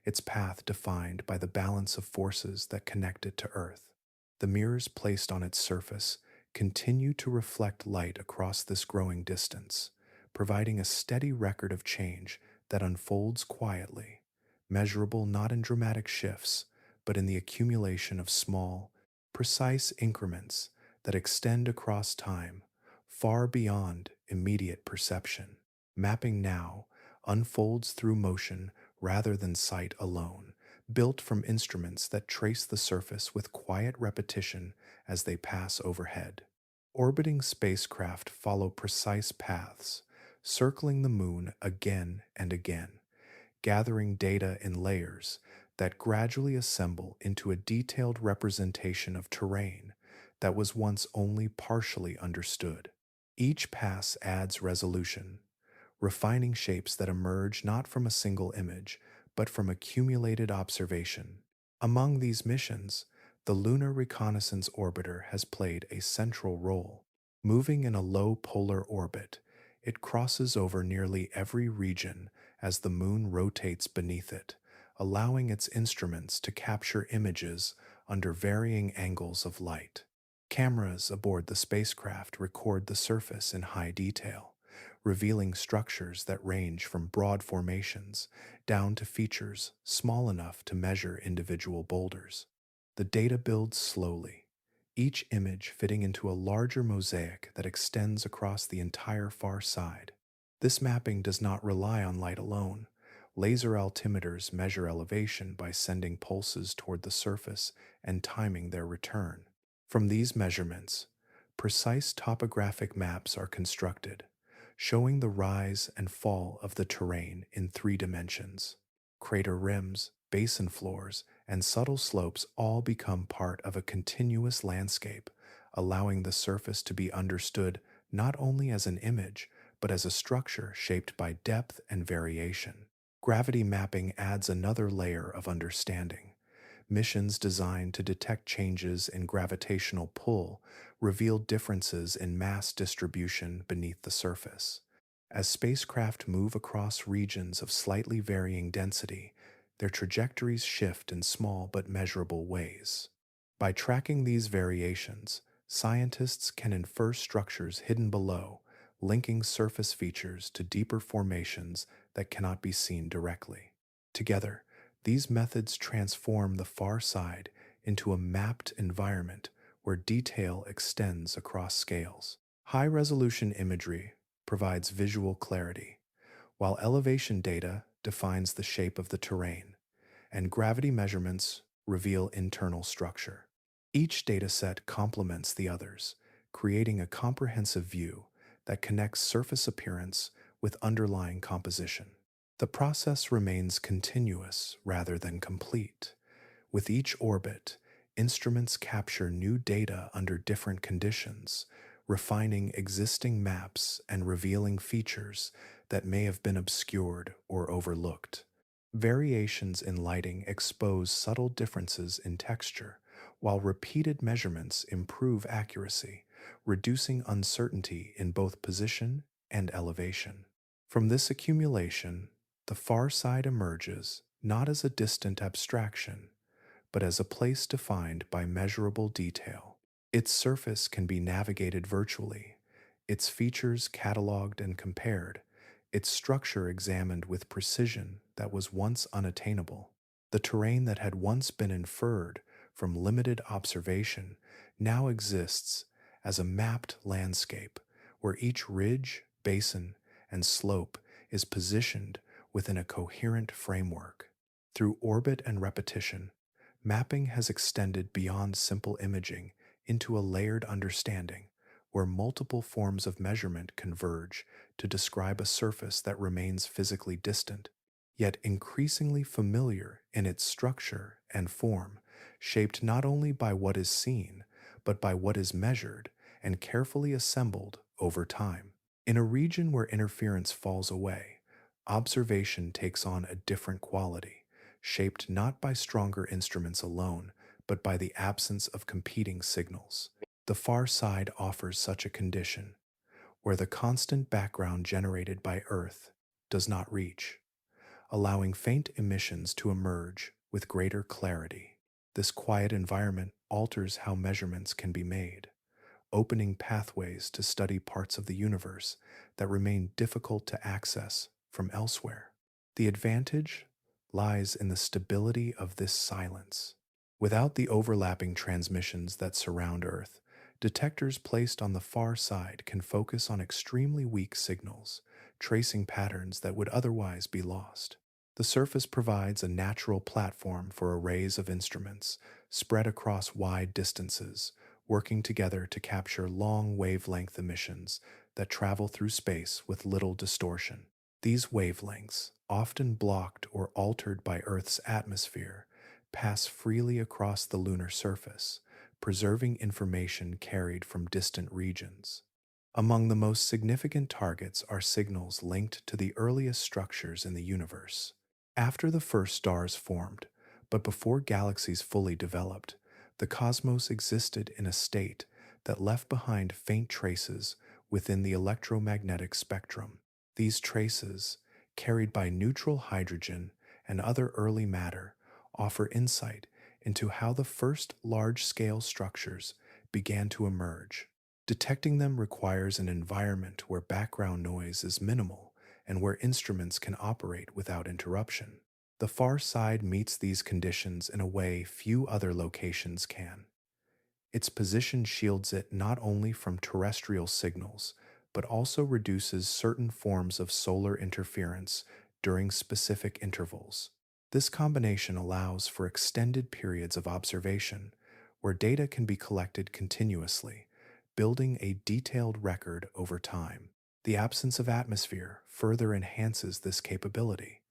Speaker 1: its path defined by the balance of forces that connect it to Earth. The mirrors placed on its surface continue to reflect light across this growing distance, providing a steady record of change that unfolds quietly, measurable not in dramatic shifts, but in the accumulation of small, precise increments that extend across time, far beyond immediate perception. Mapping now unfolds through motion rather than sight alone, built from instruments that trace the surface with quiet repetition as they pass overhead. Orbiting spacecraft follow precise paths, circling the moon again and again, gathering data in layers that gradually assemble into a detailed representation of terrain that was once only partially understood. Each pass adds resolution, refining shapes that emerge not from a single image, but from accumulated observation. Among these missions, the Lunar Reconnaissance Orbiter has played a central role. Moving in a low polar orbit, it crosses over nearly every region as the moon rotates beneath it, allowing its instruments to capture images under varying angles of light. Cameras aboard the spacecraft record the surface in high detail, revealing structures that range from broad formations down to features small enough to measure individual boulders. The data builds slowly, each image fitting into a larger mosaic that extends across the entire far side. This mapping does not rely on light alone. Laser altimeters measure elevation by sending pulses toward the surface and timing their return. From these measurements, precise topographic maps are constructed, showing the rise and fall of the terrain in 3 dimensions. Crater rims, basin floors, and subtle slopes all become part of a continuous landscape, allowing the surface to be understood not only as an image, but as a structure shaped by depth and variation. Gravity mapping adds another layer of understanding. Missions designed to detect changes in gravitational pull reveal differences in mass distribution beneath the surface. As spacecraft move across regions of slightly varying density, their trajectories shift in small but measurable ways. By tracking these variations, scientists can infer structures hidden below, linking surface features to deeper formations that cannot be seen directly. Together, these methods transform the far side into a mapped environment where detail extends across scales. High-resolution imagery provides visual clarity, while elevation data defines the shape of the terrain, and gravity measurements reveal internal structure. Each dataset complements the others, creating a comprehensive view that connects surface appearance with underlying composition. The process remains continuous rather than complete. With each orbit, instruments capture new data under different conditions, refining existing maps and revealing features that may have been obscured or overlooked. Variations in lighting expose subtle differences in texture, while repeated measurements improve accuracy, reducing uncertainty in both position and elevation. From this accumulation, the far side emerges not as a distant abstraction, but as a place defined by measurable detail. Its surface can be navigated virtually, its features cataloged and compared, its structure examined with precision that was once unattainable. The terrain that had once been inferred from limited observation now exists as a mapped landscape where each ridge, basin, and slope is positioned within a coherent framework. Through orbit and repetition, mapping has extended beyond simple imaging into a layered understanding where multiple forms of measurement converge to describe a surface that remains physically distant, yet increasingly familiar in its structure and form, shaped not only by what is seen, but by what is measured and carefully assembled over time. In a region where interference falls away, observation takes on a different quality, shaped not by stronger instruments alone, but by the absence of competing signals. The far side offers such a condition, where the constant background generated by Earth does not reach, allowing faint emissions to emerge with greater clarity. This quiet environment alters how measurements can be made, opening pathways to study parts of the universe that remain difficult to access from elsewhere. The advantage lies in the stability of this silence. Without the overlapping transmissions that surround Earth, detectors placed on the far side can focus on extremely weak signals, tracing patterns that would otherwise be lost. The surface provides a natural platform for arrays of instruments spread across wide distances, working together to capture long wavelength emissions that travel through space with little distortion. These wavelengths, often blocked or altered by Earth's atmosphere, pass freely across the lunar surface, preserving information carried from distant regions. Among the most significant targets are signals linked to the earliest structures in the universe. After the first stars formed, but before galaxies fully developed, the cosmos existed in a state that left behind faint traces within the electromagnetic spectrum. These traces, carried by neutral hydrogen and other early matter, offer insight into how the first large-scale structures began to emerge. Detecting them requires an environment where background noise is minimal and where instruments can operate without interruption. The far side meets these conditions in a way few other locations can. Its position shields it not only from terrestrial signals, but also reduces certain forms of solar interference during specific intervals. This combination allows for extended periods of observation, where data can be collected continuously, building a detailed record over time. The absence of atmosphere further enhances this capability,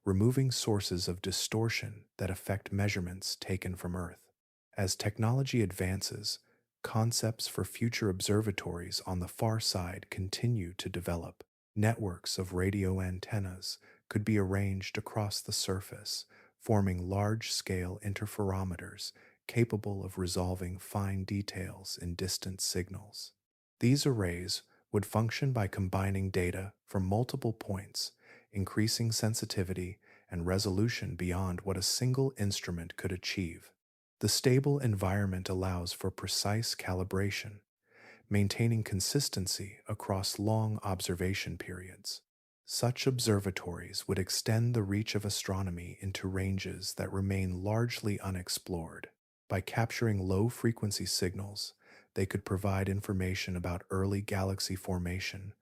Speaker 1: removing sources of distortion that affect measurements taken from Earth. As technology advances, concepts for future observatories on the far side continue to develop. Networks of radio antennas could be arranged across the surface, forming large-scale interferometers capable of resolving fine details in distant signals. These arrays would function by combining data from multiple points, increasing sensitivity and resolution beyond what a single instrument could achieve. The stable environment allows for precise calibration, maintaining consistency across long observation periods. Such observatories would extend the reach of astronomy into ranges that remain largely unexplored. By capturing low-frequency signals, they could provide information about early galaxy formation,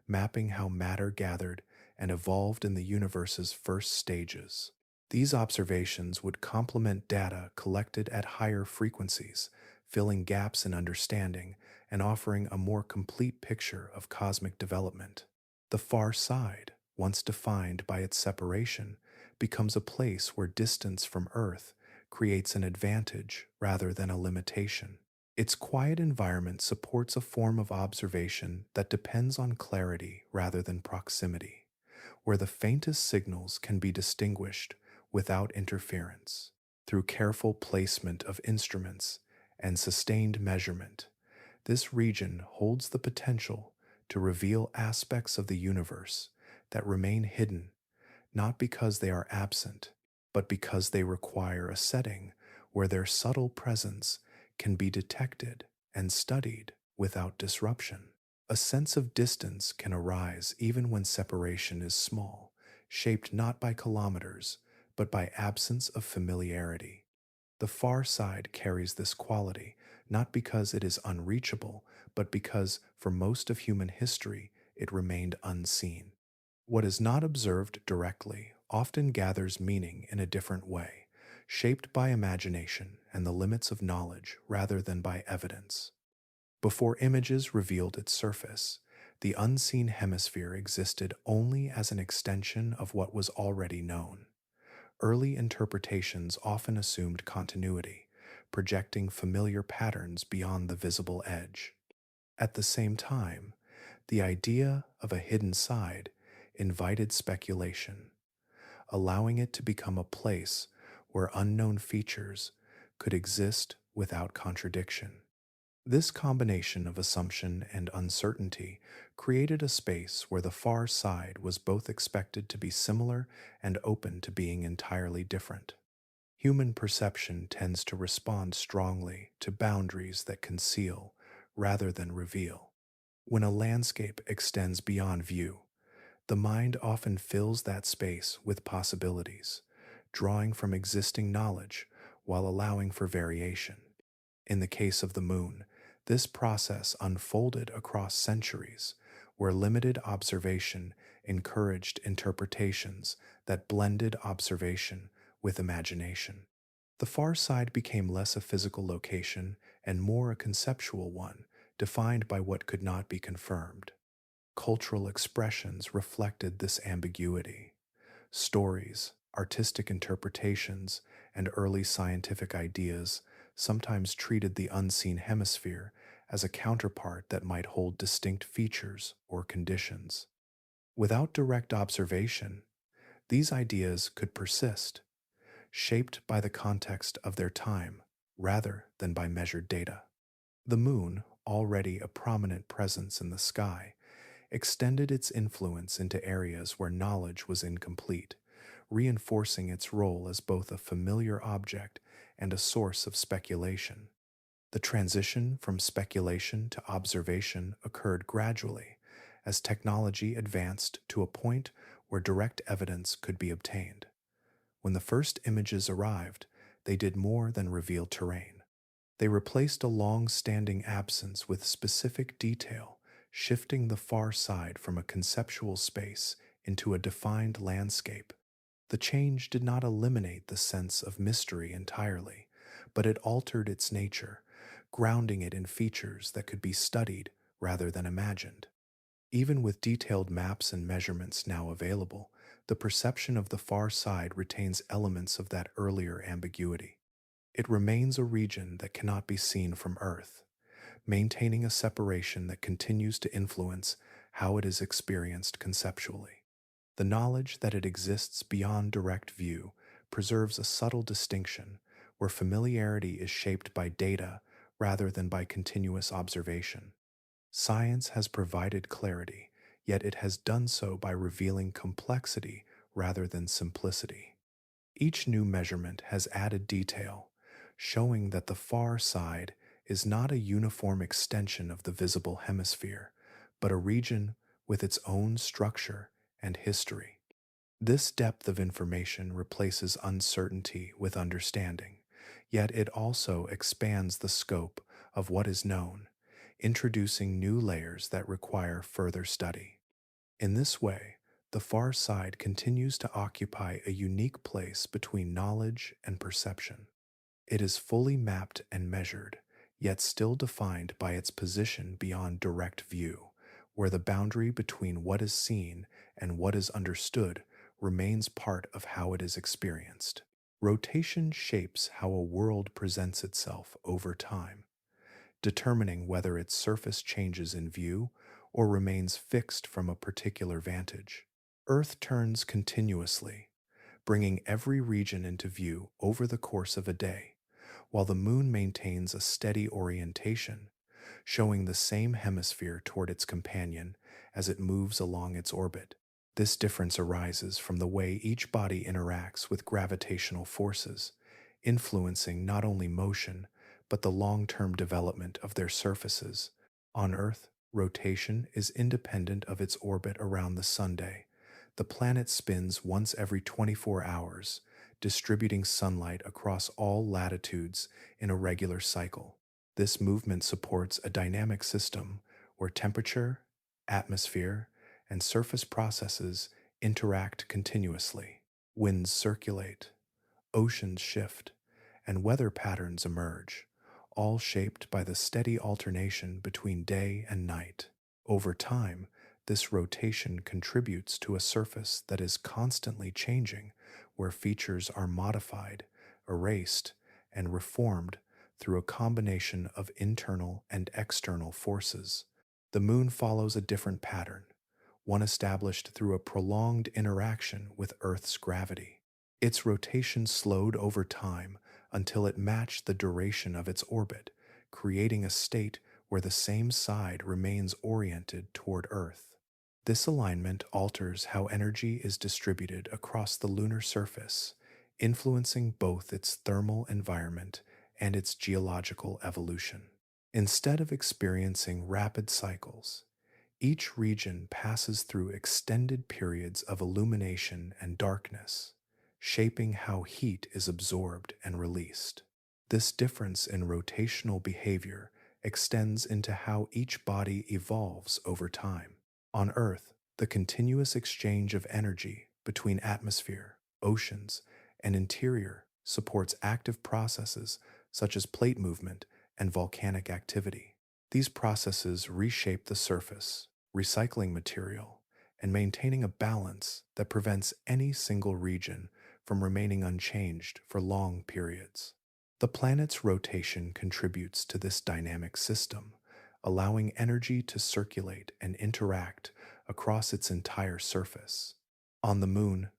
Speaker 1: mapping how matter gathered and evolved in the universe's first stages. These observations would complement data collected at higher frequencies, filling gaps in understanding and offering a more complete picture of cosmic development. The far side, once defined by its separation, becomes a place where distance from Earth creates an advantage rather than a limitation. Its quiet environment supports a form of observation that depends on clarity rather than proximity, where the faintest signals can be distinguished without interference. Through careful placement of instruments and sustained measurement, this region holds the potential to reveal aspects of the universe that remain hidden, not because they are absent, but because they require a setting where their subtle presence can be detected and studied without disruption. A sense of distance can arise even when separation is small, shaped not by kilometers, but by absence of familiarity. The far side carries this quality, not because it is unreachable, but because, for most of human history, it remained unseen. What is not observed directly often gathers meaning in a different way, shaped by imagination and the limits of knowledge rather than by evidence. Before images revealed its surface, the unseen hemisphere existed only as an extension of what was already known. Early interpretations often assumed continuity, projecting familiar patterns beyond the visible edge. At the same time, the idea of a hidden side invited speculation, allowing it to become a place where unknown features could exist without contradiction. This combination of assumption and uncertainty created a space where the far side was both expected to be similar and open to being entirely different. Human perception tends to respond strongly to boundaries that conceal rather than reveal. When a landscape extends beyond view, the mind often fills that space with possibilities, drawing from existing knowledge while allowing for variation. In the case of the moon, this process unfolded across centuries, where limited observation encouraged interpretations that blended observation with imagination. The far side became less a physical location and more a conceptual one, defined by what could not be confirmed. Cultural expressions reflected this ambiguity. Stories, artistic interpretations, and early scientific ideas sometimes treated the unseen hemisphere as a counterpart that might hold distinct features or conditions. Without direct observation, these ideas could persist, shaped by the context of their time rather than by measured data. The moon, already a prominent presence in the sky, extended its influence into areas where knowledge was incomplete, reinforcing its role as both a familiar object and a source of speculation. The transition from speculation to observation occurred gradually as technology advanced to a point where direct evidence could be obtained. When the first images arrived, they did more than reveal terrain. They replaced a long-standing absence with specific detail, shifting the far side from a conceptual space into a defined landscape. The change did not eliminate the sense of mystery entirely, but it altered its nature, grounding it in features that could be studied rather than imagined. Even with detailed maps and measurements now available, the perception of the far side retains elements of that earlier ambiguity. It remains a region that cannot be seen from Earth, maintaining a separation that continues to influence how it is experienced conceptually. The knowledge that it exists beyond direct view preserves a subtle distinction where familiarity is shaped by data rather than by continuous observation. Science has provided clarity, yet it has done so by revealing complexity rather than simplicity. Each new measurement has added detail, showing that the far side is not a uniform extension of the visible hemisphere, but a region with its own structure and history. This depth of information replaces uncertainty with understanding, yet it also expands the scope of what is known, introducing new layers that require further study. In this way, the far side continues to occupy a unique place between knowledge and perception. It is fully mapped and measured, yet still defined by its position beyond direct view, where the boundary between what is seen and what is understood remains part of how it is experienced. Rotation shapes how a world presents itself over time, determining whether its surface changes in view or remains fixed from a particular vantage. Earth turns continuously, bringing every region into view over the course of a day, while the moon maintains a steady orientation, showing the same hemisphere toward its companion as it moves along its orbit. This difference arises from the way each body interacts with gravitational forces, influencing not only motion, but the long-term development of their surfaces. On Earth, rotation is independent of its orbit around the Sunday. The planet spins once every 24 hours, distributing sunlight across all latitudes in a regular cycle. This movement supports a dynamic system where temperature, atmosphere, and surface processes interact continuously. Winds circulate, oceans shift, and weather patterns emerge, all shaped by the steady alternation between day and night. Over time, this rotation contributes to a surface that is constantly changing, where features are modified, erased, and reformed through a combination of internal and external forces. The moon follows a different pattern, one established through a prolonged interaction with Earth's gravity. Its rotation slowed over time until it matched the duration of its orbit, creating a state where the same side remains oriented toward Earth. This alignment alters how energy is distributed across the lunar surface, influencing both its thermal environment and its geological evolution. Instead of experiencing rapid cycles, each region passes through extended periods of illumination and darkness, shaping how heat is absorbed and released. This difference in rotational behavior extends into how each body evolves over time. On Earth, the continuous exchange of energy between atmosphere, oceans, and interior supports active processes such as plate movement and volcanic activity. These processes reshape the surface, recycling material, and maintaining a balance that prevents any single region from remaining unchanged for long periods. The planet's rotation contributes to this dynamic system, allowing energy to circulate and interact across its entire surface. On the moon,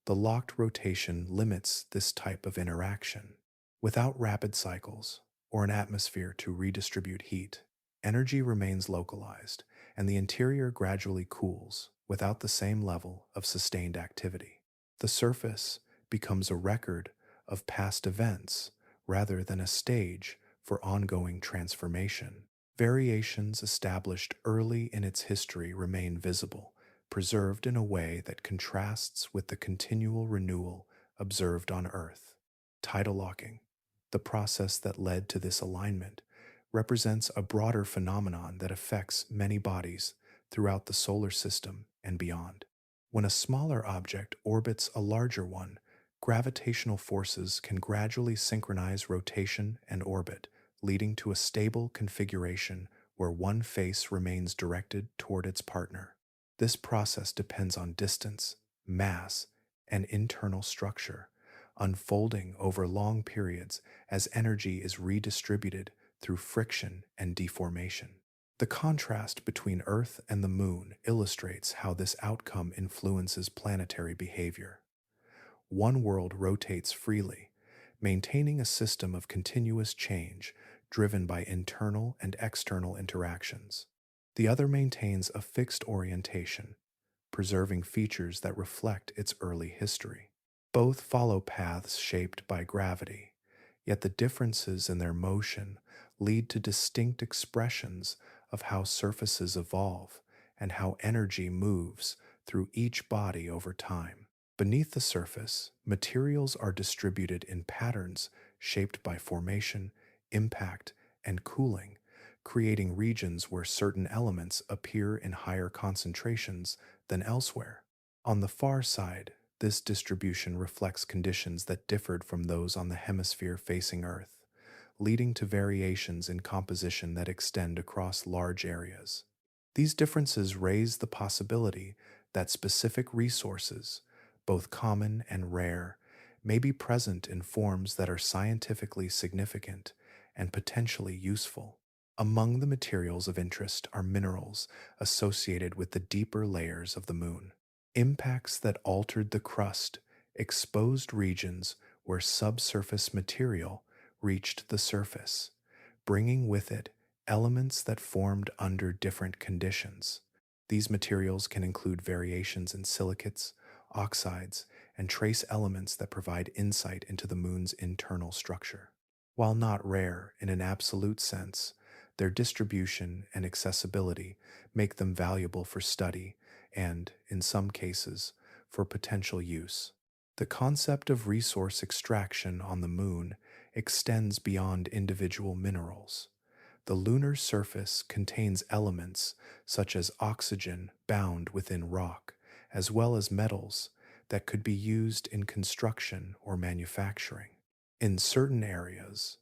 Speaker 1: the locked rotation limits this type of interaction. Without rapid cycles or an atmosphere to redistribute heat, energy remains localized, and the interior gradually cools without the same level of sustained activity. The surface becomes a record of past events rather than a stage for ongoing transformation. Variations established early in its history remain visible, preserved in a way that contrasts with the continual renewal observed on Earth. Tidal locking, the process that led to this alignment, represents a broader phenomenon that affects many bodies throughout the solar system and beyond. When a smaller object orbits a larger one, gravitational forces can gradually synchronize rotation and orbit, leading to a stable configuration where one face remains directed toward its partner. This process depends on distance, mass, and internal structure, unfolding over long periods as energy is redistributed through friction and deformation. The contrast between Earth and the Moon illustrates how this outcome influences planetary behavior. One world rotates freely, maintaining a system of continuous change driven by internal and external interactions. The other maintains a fixed orientation, preserving features that reflect its early history. Both follow paths shaped by gravity, yet the differences in their motion lead to distinct expressions of how surfaces evolve and how energy moves through each body over time. Beneath the surface, materials are distributed in patterns shaped by formation, impact, and cooling, creating regions where certain elements appear in higher concentrations than elsewhere. On the far side, this distribution reflects conditions that differed from those on the hemisphere facing Earth, leading to variations in composition that extend across large areas. These differences raise the possibility that specific resources, both common and rare, may be present in forms that are scientifically significant and potentially useful. Among the materials of interest are minerals associated with the deeper layers of the moon. Impacts that altered the crust exposed regions where subsurface material reached the surface, bringing with it elements that formed under different conditions. These materials can include variations in silicates, oxides, and trace elements that provide insight into the moon's internal structure. While not rare in an absolute sense, their distribution and accessibility make them valuable for study and, in some cases, for potential use. The concept of resource extraction on the moon extends beyond individual minerals. The lunar surface contains elements such as oxygen bound within rock, as well as metals that could be used in construction or manufacturing. In certain areas,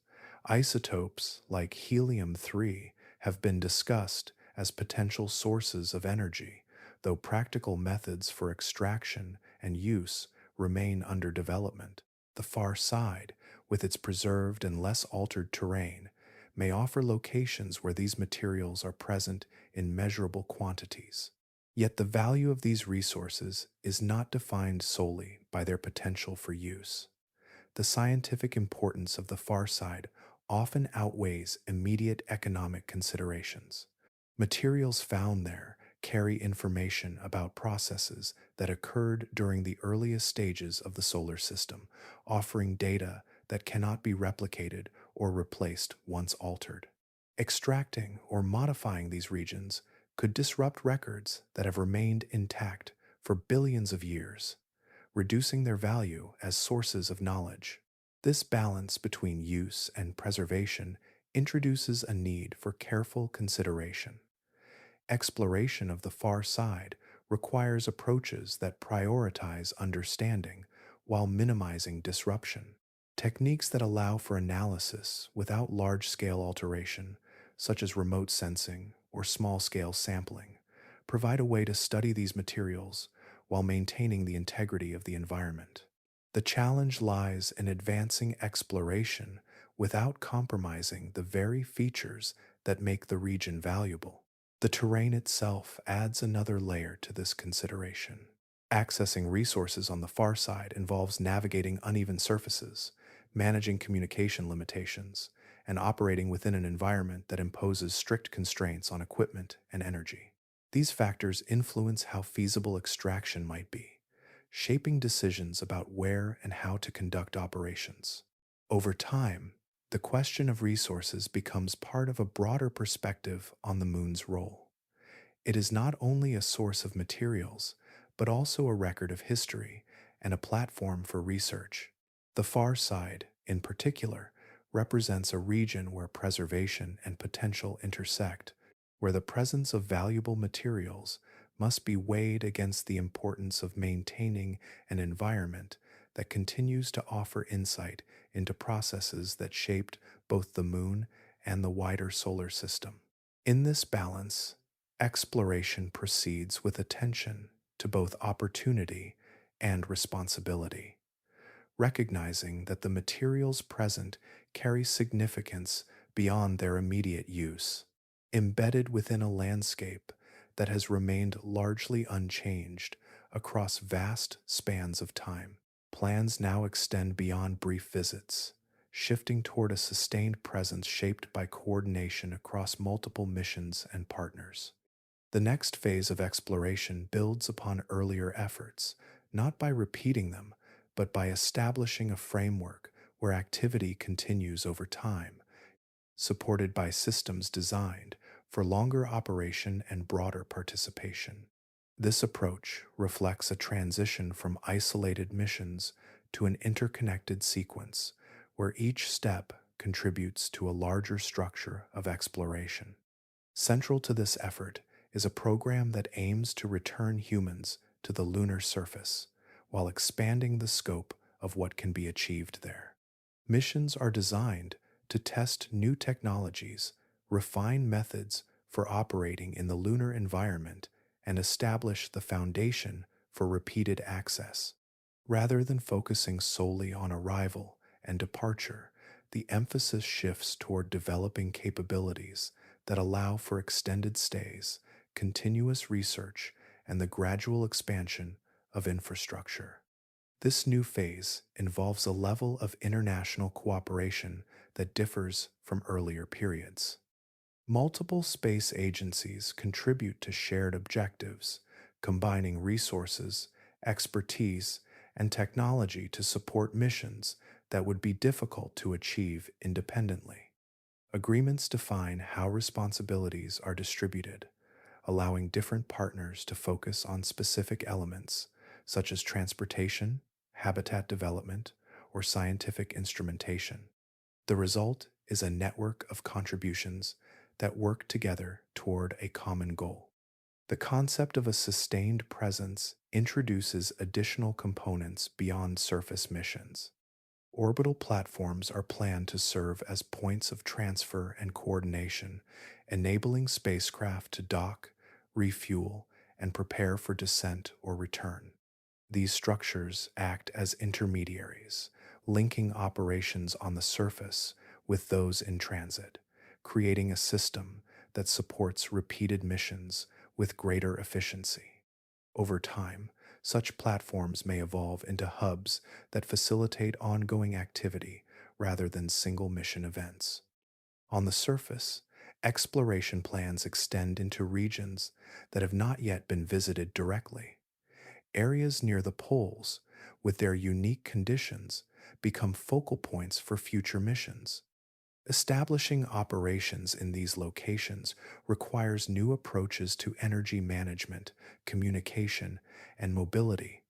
Speaker 1: isotopes like helium-3 have been discussed as potential sources of energy, though practical methods for extraction and use remain under development. The far side, with its preserved and less altered terrain, may offer locations where these materials are present in measurable quantities. Yet the value of these resources is not defined solely by their potential for use. The scientific importance of the far side often outweighs immediate economic considerations. Materials found there carry information about processes that occurred during the earliest stages of the solar system, offering data that cannot be replicated or replaced once altered. Extracting or modifying these regions could disrupt records that have remained intact for billions of years, reducing their value as sources of knowledge. This balance between use and preservation introduces a need for careful consideration. Exploration of the far side requires approaches that prioritize understanding while minimizing disruption. Techniques that allow for analysis without large-scale alteration, such as remote sensing or small-scale sampling, provide a way to study these materials while maintaining the integrity of the environment. The challenge lies in advancing exploration without compromising the very features that make the region valuable. The terrain itself adds another layer to this consideration. Accessing resources on the far side involves navigating uneven surfaces, managing communication limitations, and operating within an environment that imposes strict constraints on equipment and energy. These factors influence how feasible extraction might be, shaping decisions about where and how to conduct operations. Over time, the question of resources becomes part of a broader perspective on the moon's role. It is not only a source of materials, but also a record of history and a platform for research. The far side, in particular, represents a region where preservation and potential intersect, where the presence of valuable materials must be weighed against the importance of maintaining an environment that continues to offer insight into processes that shaped both the moon and the wider solar system. In this balance, exploration proceeds with attention to both opportunity and responsibility, recognizing that the materials present carry significance beyond their immediate use. Embedded within a landscape that has remained largely unchanged across vast spans of time, plans now extend beyond brief visits, shifting toward a sustained presence shaped by coordination across multiple missions and partners. The next phase of exploration builds upon earlier efforts, not by repeating them, but by establishing a framework where activity continues over time, supported by systems designed for longer operation and broader participation. This approach reflects a transition from isolated missions to an interconnected sequence, where each step contributes to a larger structure of exploration. Central to this effort is a program that aims to return humans to the lunar surface while expanding the scope of what can be achieved there. Missions are designed to test new technologies, refine methods for operating in the lunar environment, and establish the foundation for repeated access. Rather than focusing solely on arrival and departure, the emphasis shifts toward developing capabilities that allow for extended stays, continuous research, and the gradual expansion of infrastructure. This new phase involves a level of international cooperation that differs from earlier periods. Multiple space agencies contribute to shared objectives, combining resources, expertise, and technology to support missions that would be difficult to achieve independently. Agreements define how responsibilities are distributed, allowing different partners to focus on specific elements, such as transportation, habitat development, or scientific instrumentation. The result is a network of contributions that work together toward a common goal. The concept of a sustained presence introduces additional components beyond surface missions. Orbital platforms are planned to serve as points of transfer and coordination, enabling spacecraft to dock, refuel, and prepare for descent or return. These structures act as intermediaries, linking operations on the surface with those in transit, creating a system that supports repeated missions with greater efficiency. Over time, such platforms may evolve into hubs that facilitate ongoing activity rather than single mission events. On the surface, exploration plans extend into regions that have not yet been visited directly. Areas near the poles, with their unique conditions, become focal points for future missions. Establishing operations in these locations requires new approaches to energy management, communication, and mobility,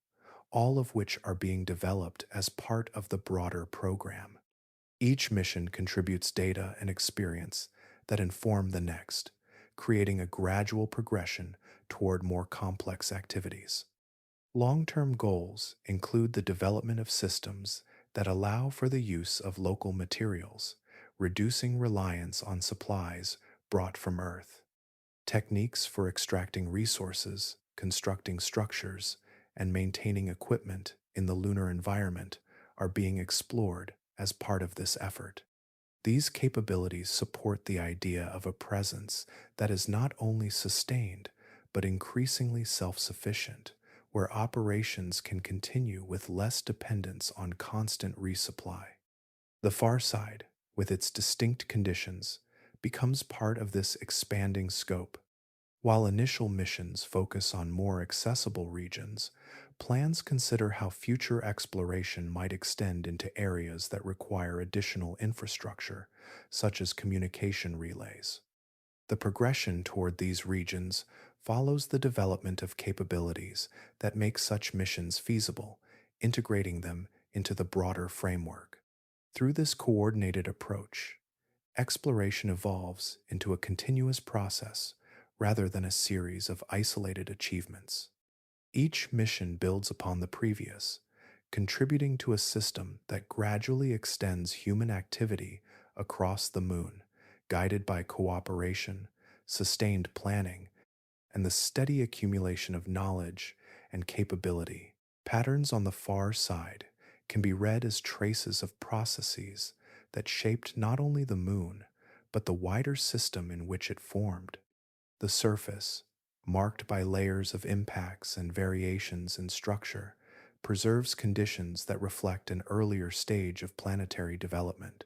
Speaker 1: all of which are being developed as part of the broader program. Each mission contributes data and experience that inform the next, creating a gradual progression toward more complex activities. Long-term goals include the development of systems that allow for the use of local materials, reducing reliance on supplies brought from Earth. Techniques for extracting resources, constructing structures, and maintaining equipment in the lunar environment are being explored as part of this effort. These capabilities support the idea of a presence that is not only sustained, but increasingly self-sufficient, where operations can continue with less dependence on constant resupply. The far side, with its distinct conditions, becomes part of this expanding scope. While initial missions focus on more accessible regions, plans consider how future exploration might extend into areas that require additional infrastructure, such as communication relays. The progression toward these regions follows the development of capabilities that make such missions feasible, integrating them into the broader framework. Through this coordinated approach, exploration evolves into a continuous process rather than a series of isolated achievements. Each mission builds upon the previous, contributing to a system that gradually extends human activity across the moon, guided by cooperation, sustained planning, and the steady accumulation of knowledge and capability. Patterns on the far side can be read as traces of processes that shaped not only the moon, but the wider system in which it formed. The surface, marked by layers of impacts and variations in structure, preserves conditions that reflect an earlier stage of planetary development.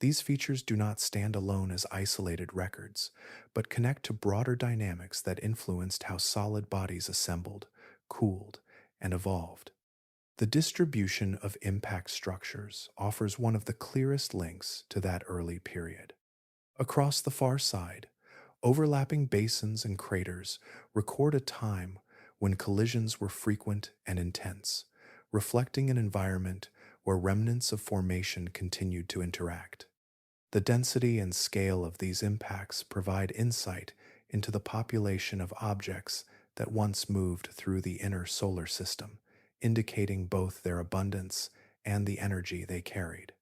Speaker 1: These features do not stand alone as isolated records, but connect to broader dynamics that influenced how solid bodies assembled, cooled, and evolved. The distribution of impact structures offers one of the clearest links to that early period. Across the far side, overlapping basins and craters record a time when collisions were frequent and intense, reflecting an environment where remnants of formation continued to interact. The density and scale of these impacts provide insight into the population of objects that once moved through the inner solar system, indicating both their abundance and the energy they carried.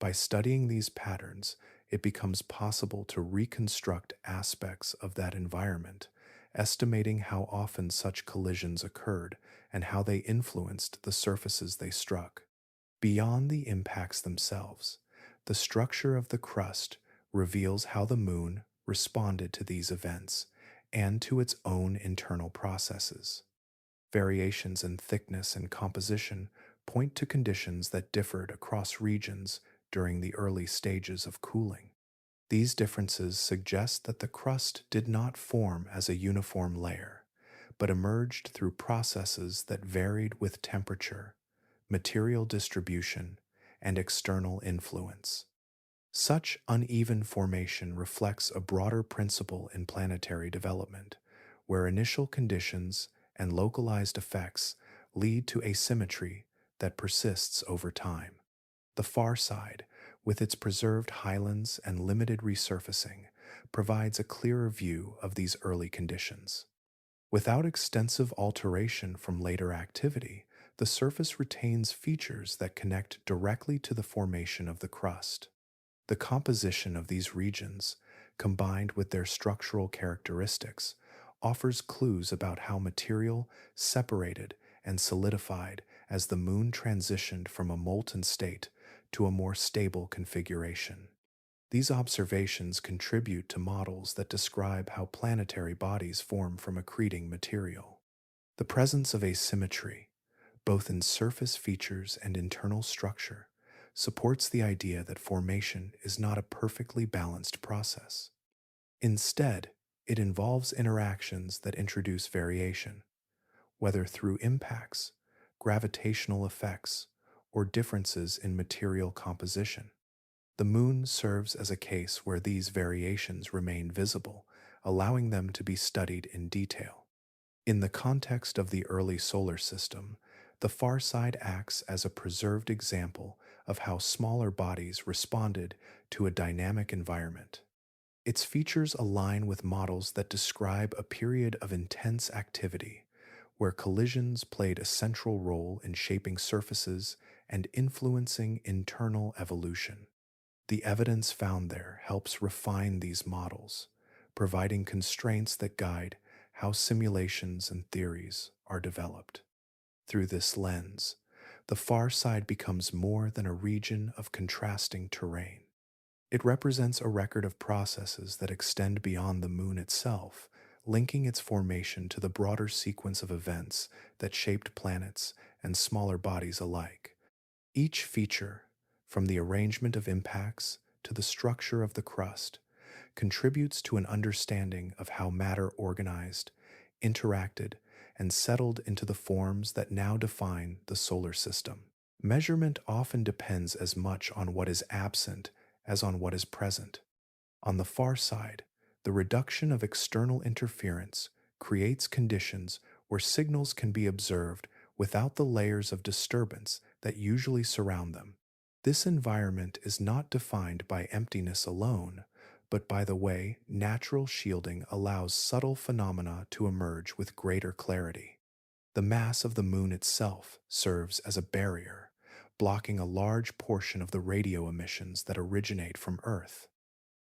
Speaker 1: By studying these patterns, it becomes possible to reconstruct aspects of that environment, estimating how often such collisions occurred and how they influenced the surfaces they struck. Beyond the impacts themselves, the structure of the crust reveals how the moon responded to these events and to its own internal processes. Variations in thickness and composition point to conditions that differed across regions during the early stages of cooling. These differences suggest that the crust did not form as a uniform layer, but emerged through processes that varied with temperature, material distribution, and external influence. Such uneven formation reflects a broader principle in planetary development, where initial conditions and localized effects lead to asymmetry that persists over time. The far side, with its preserved highlands and limited resurfacing, provides a clearer view of these early conditions. Without extensive alteration from later activity, the surface retains features that connect directly to the formation of the crust. The composition of these regions, combined with their structural characteristics, offers clues about how material separated and solidified as the moon transitioned from a molten state to a more stable configuration. These observations contribute to models that describe how planetary bodies form from accreting material. The presence of asymmetry, both in surface features and internal structure, supports the idea that formation is not a perfectly balanced process. Instead, it involves interactions that introduce variation, whether through impacts, gravitational effects, or differences in material composition. The moon serves as a case where these variations remain visible, allowing them to be studied in detail. In the context of the early solar system, the far side acts as a preserved example of how smaller bodies responded to a dynamic environment. Its features align with models that describe a period of intense activity, where collisions played a central role in shaping surfaces and influencing internal evolution. The evidence found there helps refine these models, providing constraints that guide how simulations and theories are developed. Through this lens, the far side becomes more than a region of contrasting terrain. It represents a record of processes that extend beyond the moon itself, linking its formation to the broader sequence of events that shaped planets and smaller bodies alike. Each feature, from the arrangement of impacts to the structure of the crust, contributes to an understanding of how matter organized, interacted, and settled into the forms that now define the solar system. Measurement often depends as much on what is absent as on what is present. On the far side, the reduction of external interference creates conditions where signals can be observed without the layers of disturbance that usually surround them. This environment is not defined by emptiness alone, but by the way natural shielding allows subtle phenomena to emerge with greater clarity. The mass of the moon itself serves as a barrier, blocking a large portion of the radio emissions that originate from Earth.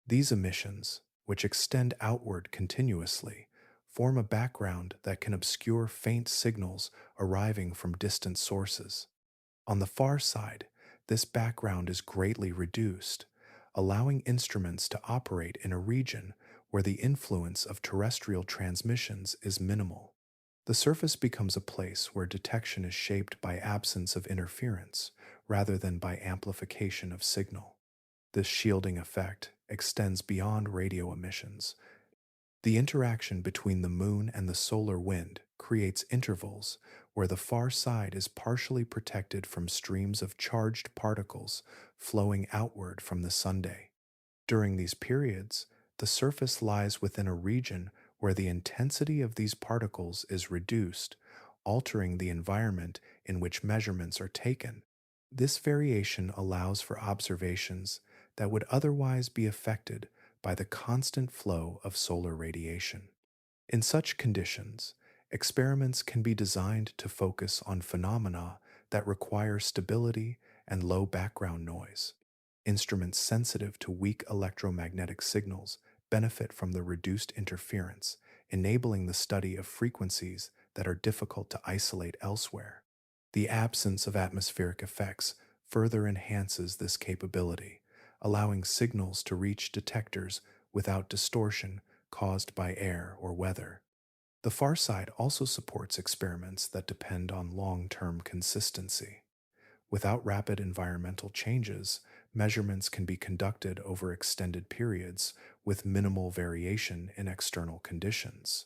Speaker 1: These emissions, which extend outward continuously, form a background that can obscure faint signals arriving from distant sources. On the far side, this background is greatly reduced, allowing instruments to operate in a region where the influence of terrestrial transmissions is minimal. The surface becomes a place where detection is shaped by absence of interference rather than by amplification of signal. This shielding effect extends beyond radio emissions. The interaction between the moon and the solar wind creates intervals where the far side is partially protected from streams of charged particles flowing outward from the sunday. During these periods, the surface lies within a region where the intensity of these particles is reduced, altering the environment in which measurements are taken. This variation allows for observations that would otherwise be affected by the constant flow of solar radiation. In such conditions, experiments can be designed to focus on phenomena that require stability and low background noise. Instruments sensitive to weak electromagnetic signals benefit from the reduced interference, enabling the study of frequencies that are difficult to isolate elsewhere. The absence of atmospheric effects further enhances this capability, allowing signals to reach detectors without distortion caused by air or weather. The far side also supports experiments that depend on long-term consistency. Without rapid environmental changes, measurements can be conducted over extended periods with minimal variation in external conditions.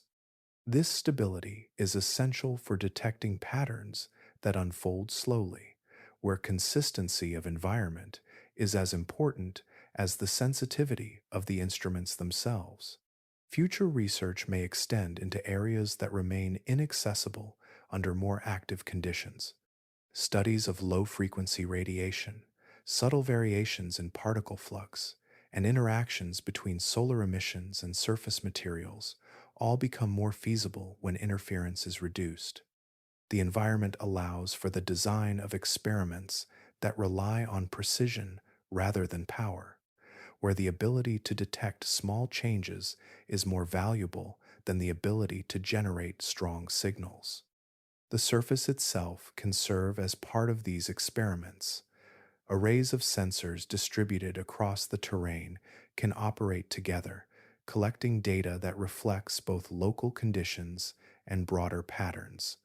Speaker 1: This stability is essential for detecting patterns that unfold slowly, where consistency of environment is as important as the sensitivity of the instruments themselves. Future research may extend into areas that remain inaccessible under more active conditions. Studies of low-frequency radiation, subtle variations in particle flux, and interactions between solar emissions and surface materials all become more feasible when interference is reduced. The environment allows for the design of experiments that rely on precision rather than power, where the ability to detect small changes is more valuable than the ability to generate strong signals. The surface itself can serve as part of these experiments. Arrays of sensors distributed across the terrain can operate together, collecting data that reflects both local conditions and broader patterns.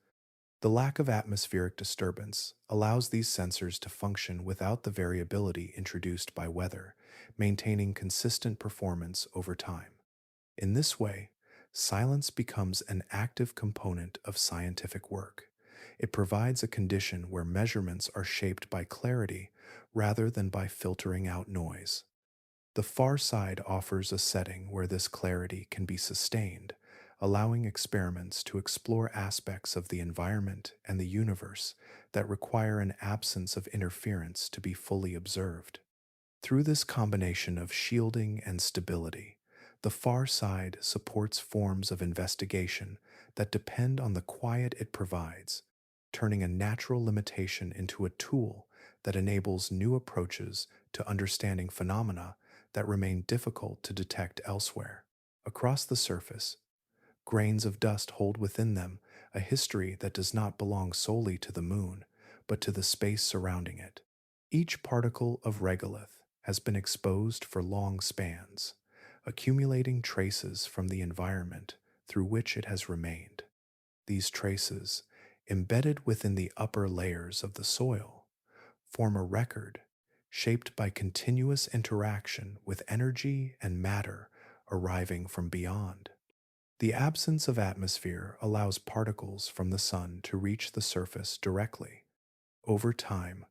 Speaker 1: The lack of atmospheric disturbance allows these sensors to function without the variability introduced by weather, maintaining consistent performance over time. In this way, silence becomes an active component of scientific work. It provides a condition where measurements are shaped by clarity rather than by filtering out noise. The far side offers a setting where this clarity can be sustained, allowing experiments to explore aspects of the environment and the universe that require an absence of interference to be fully observed. Through this combination of shielding and stability, the far side supports forms of investigation that depend on the quiet it provides, turning a natural limitation into a tool that enables new approaches to understanding phenomena that remain difficult to detect elsewhere. Across the surface, grains of dust hold within them a history that does not belong solely to the moon, but to the space surrounding it. Each particle of regolith has been exposed for long spans, accumulating traces from the environment through which it has remained. These traces, embedded within the upper layers of the soil, form a record shaped by continuous interaction with energy and matter arriving from beyond. The absence of atmosphere allows particles from the sun to reach the surface directly. Over time,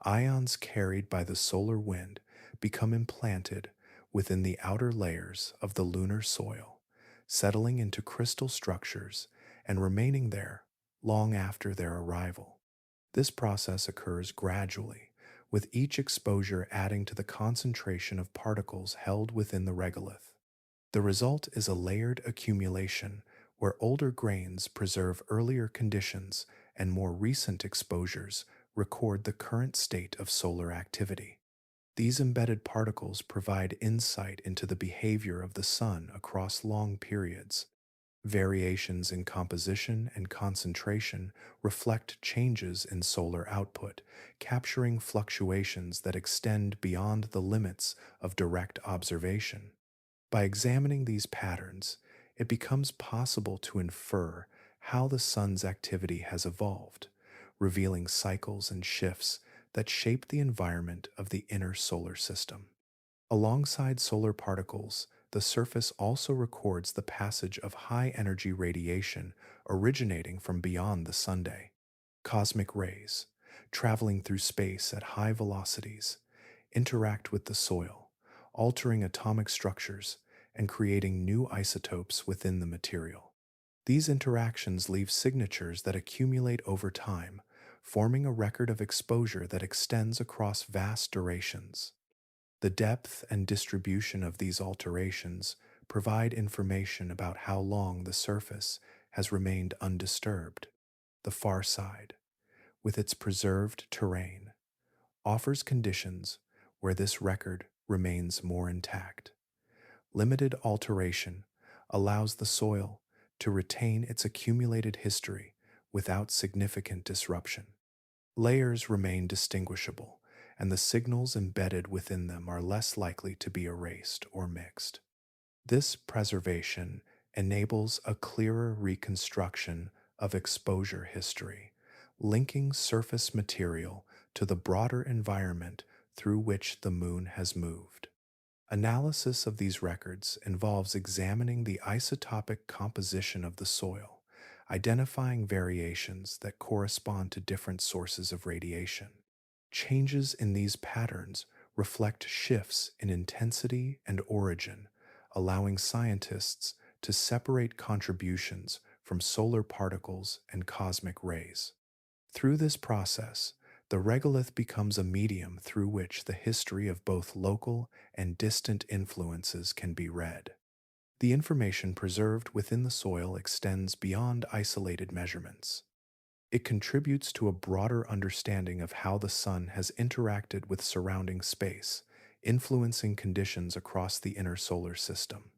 Speaker 1: ions carried by the solar wind become implanted within the outer layers of the lunar soil, settling into crystal structures and remaining there long after their arrival. This process occurs gradually, with each exposure adding to the concentration of particles held within the regolith. The result is a layered accumulation where older grains preserve earlier conditions and more recent exposures record the current state of solar activity. These embedded particles provide insight into the behavior of the sun across long periods. Variations in composition and concentration reflect changes in solar output, capturing fluctuations that extend beyond the limits of direct observation. By examining these patterns, it becomes possible to infer how the sun's activity has evolved, revealing cycles and shifts that shape the environment of the inner solar system. Alongside solar particles, the surface also records the passage of high-energy radiation originating from beyond the sunday. Cosmic rays, traveling through space at high velocities, interact with the soil, altering atomic structures and creating new isotopes within the material. These interactions leave signatures that accumulate over time, forming a record of exposure that extends across vast durations. The depth and distribution of these alterations provide information about how long the surface has remained undisturbed. The far side, with its preserved terrain, offers conditions where this record remains more intact. Limited alteration allows the soil to retain its accumulated history without significant disruption. Layers remain distinguishable, and the signals embedded within them are less likely to be erased or mixed. This preservation enables a clearer reconstruction of exposure history, linking surface material to the broader environment through which the moon has moved. Analysis of these records involves examining the isotopic composition of the soil, identifying variations that correspond to different sources of radiation. Changes in these patterns reflect shifts in intensity and origin, allowing scientists to separate contributions from solar particles and cosmic rays. Through this process, the regolith becomes a medium through which the history of both local and distant influences can be read. The information preserved within the soil extends beyond isolated measurements. It contributes to a broader understanding of how the sun has interacted with surrounding space, influencing conditions across the inner solar system.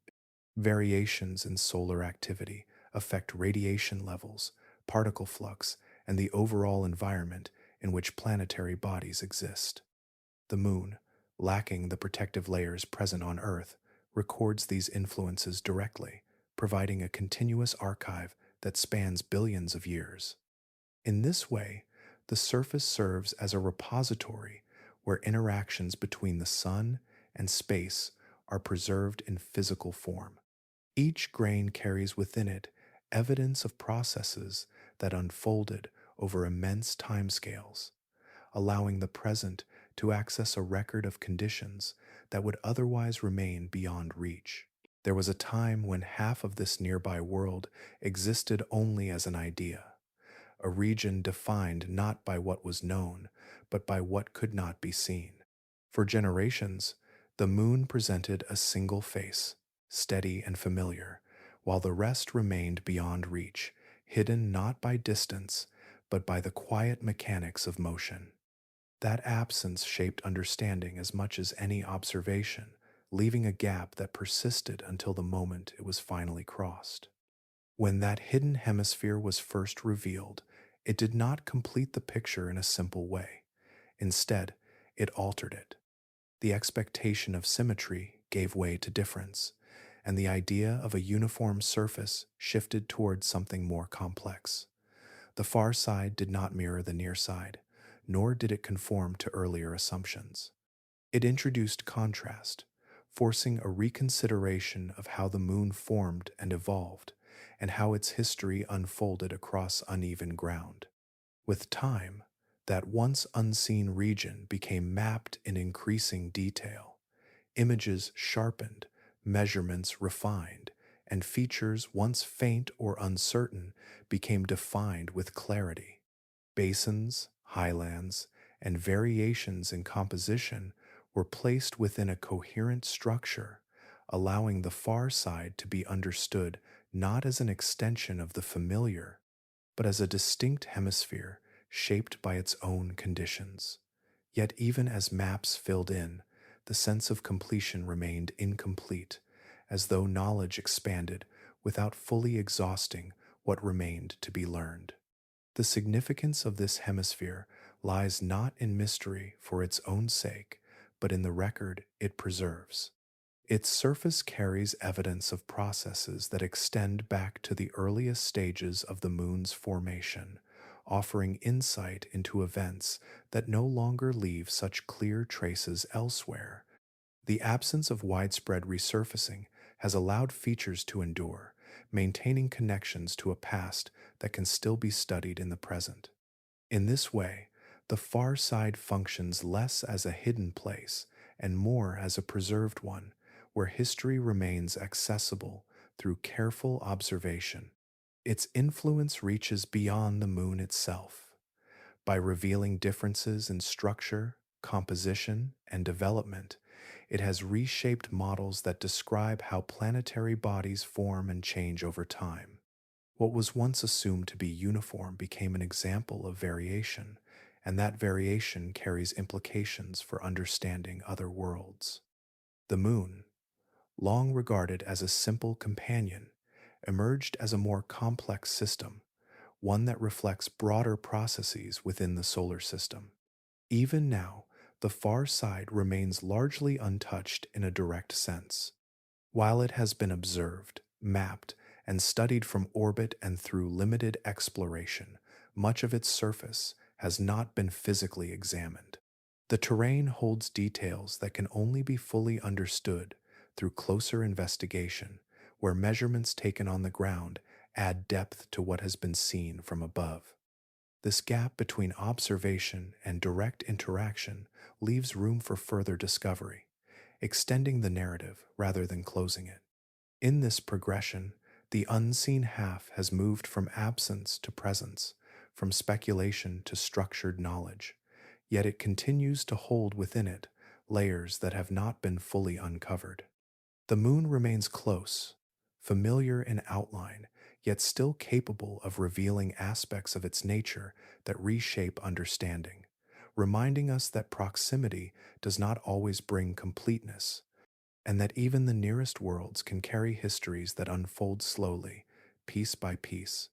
Speaker 1: Variations in solar activity affect radiation levels, particle flux, and the overall environment in which planetary bodies exist. The Moon, lacking the protective layers present on Earth, records these influences directly, providing a continuous archive that spans billions of years. In this way, the surface serves as a repository where interactions between the Sun and space are preserved in physical form. Each grain carries within it evidence of processes that unfolded over immense timescales, allowing the present to access a record of conditions that would otherwise remain beyond reach. There was a time when half of this nearby world existed only as an idea, a region defined not by what was known, but by what could not be seen. For generations, the Moon presented a single face, steady and familiar, while the rest remained beyond reach, hidden not by distance, but by the quiet mechanics of motion. That absence shaped understanding as much as any observation, leaving a gap that persisted until the moment it was finally crossed. When that hidden hemisphere was first revealed, it did not complete the picture in a simple way. Instead, it altered it. The expectation of symmetry gave way to difference, and the idea of a uniform surface shifted towards something more complex. The far side did not mirror the near side, nor did it conform to earlier assumptions. It introduced contrast, forcing a reconsideration of how the Moon formed and evolved, and how its history unfolded across uneven ground. With time, that once unseen region became mapped in increasing detail. Images sharpened, measurements refined, and features once faint or uncertain became defined with clarity. Basins, highlands, and variations in composition were placed within a coherent structure, allowing the far side to be understood not as an extension of the familiar, but as a distinct hemisphere shaped by its own conditions. Yet even as maps filled in, the sense of completion remained incomplete, as though knowledge expanded without fully exhausting what remained to be learned. The significance of this hemisphere lies not in mystery for its own sake, but in the record it preserves. Its surface carries evidence of processes that extend back to the earliest stages of the Moon's formation, offering insight into events that no longer leave such clear traces elsewhere. The absence of widespread resurfacing has allowed features to endure, maintaining connections to a past that can still be studied in the present. In this way, the far side functions less as a hidden place and more as a preserved one, where history remains accessible through careful observation. Its influence reaches beyond the Moon itself. By revealing differences in structure, composition, and development, it has reshaped models that describe how planetary bodies form and change over time. What was once assumed to be uniform became an example of variation, and that variation carries implications for understanding other worlds. The Moon, long regarded as a simple companion, emerged as a more complex system, one that reflects broader processes within the solar system. Even now, the far side remains largely untouched in a direct sense. While it has been observed, mapped, and studied from orbit and through limited exploration, much of its surface has not been physically examined. The terrain holds details that can only be fully understood through closer investigation, where measurements taken on the ground add depth to what has been seen from above. This gap between observation and direct interaction leaves room for further discovery, extending the narrative rather than closing it. In this progression, the unseen half has moved from absence to presence, from speculation to structured knowledge, yet it continues to hold within it layers that have not been fully uncovered. The Moon remains close, familiar in outline, yet still capable of revealing aspects of its nature that reshape understanding, reminding us that proximity does not always bring completeness, and that even the nearest worlds can carry histories that unfold slowly, piece by piece.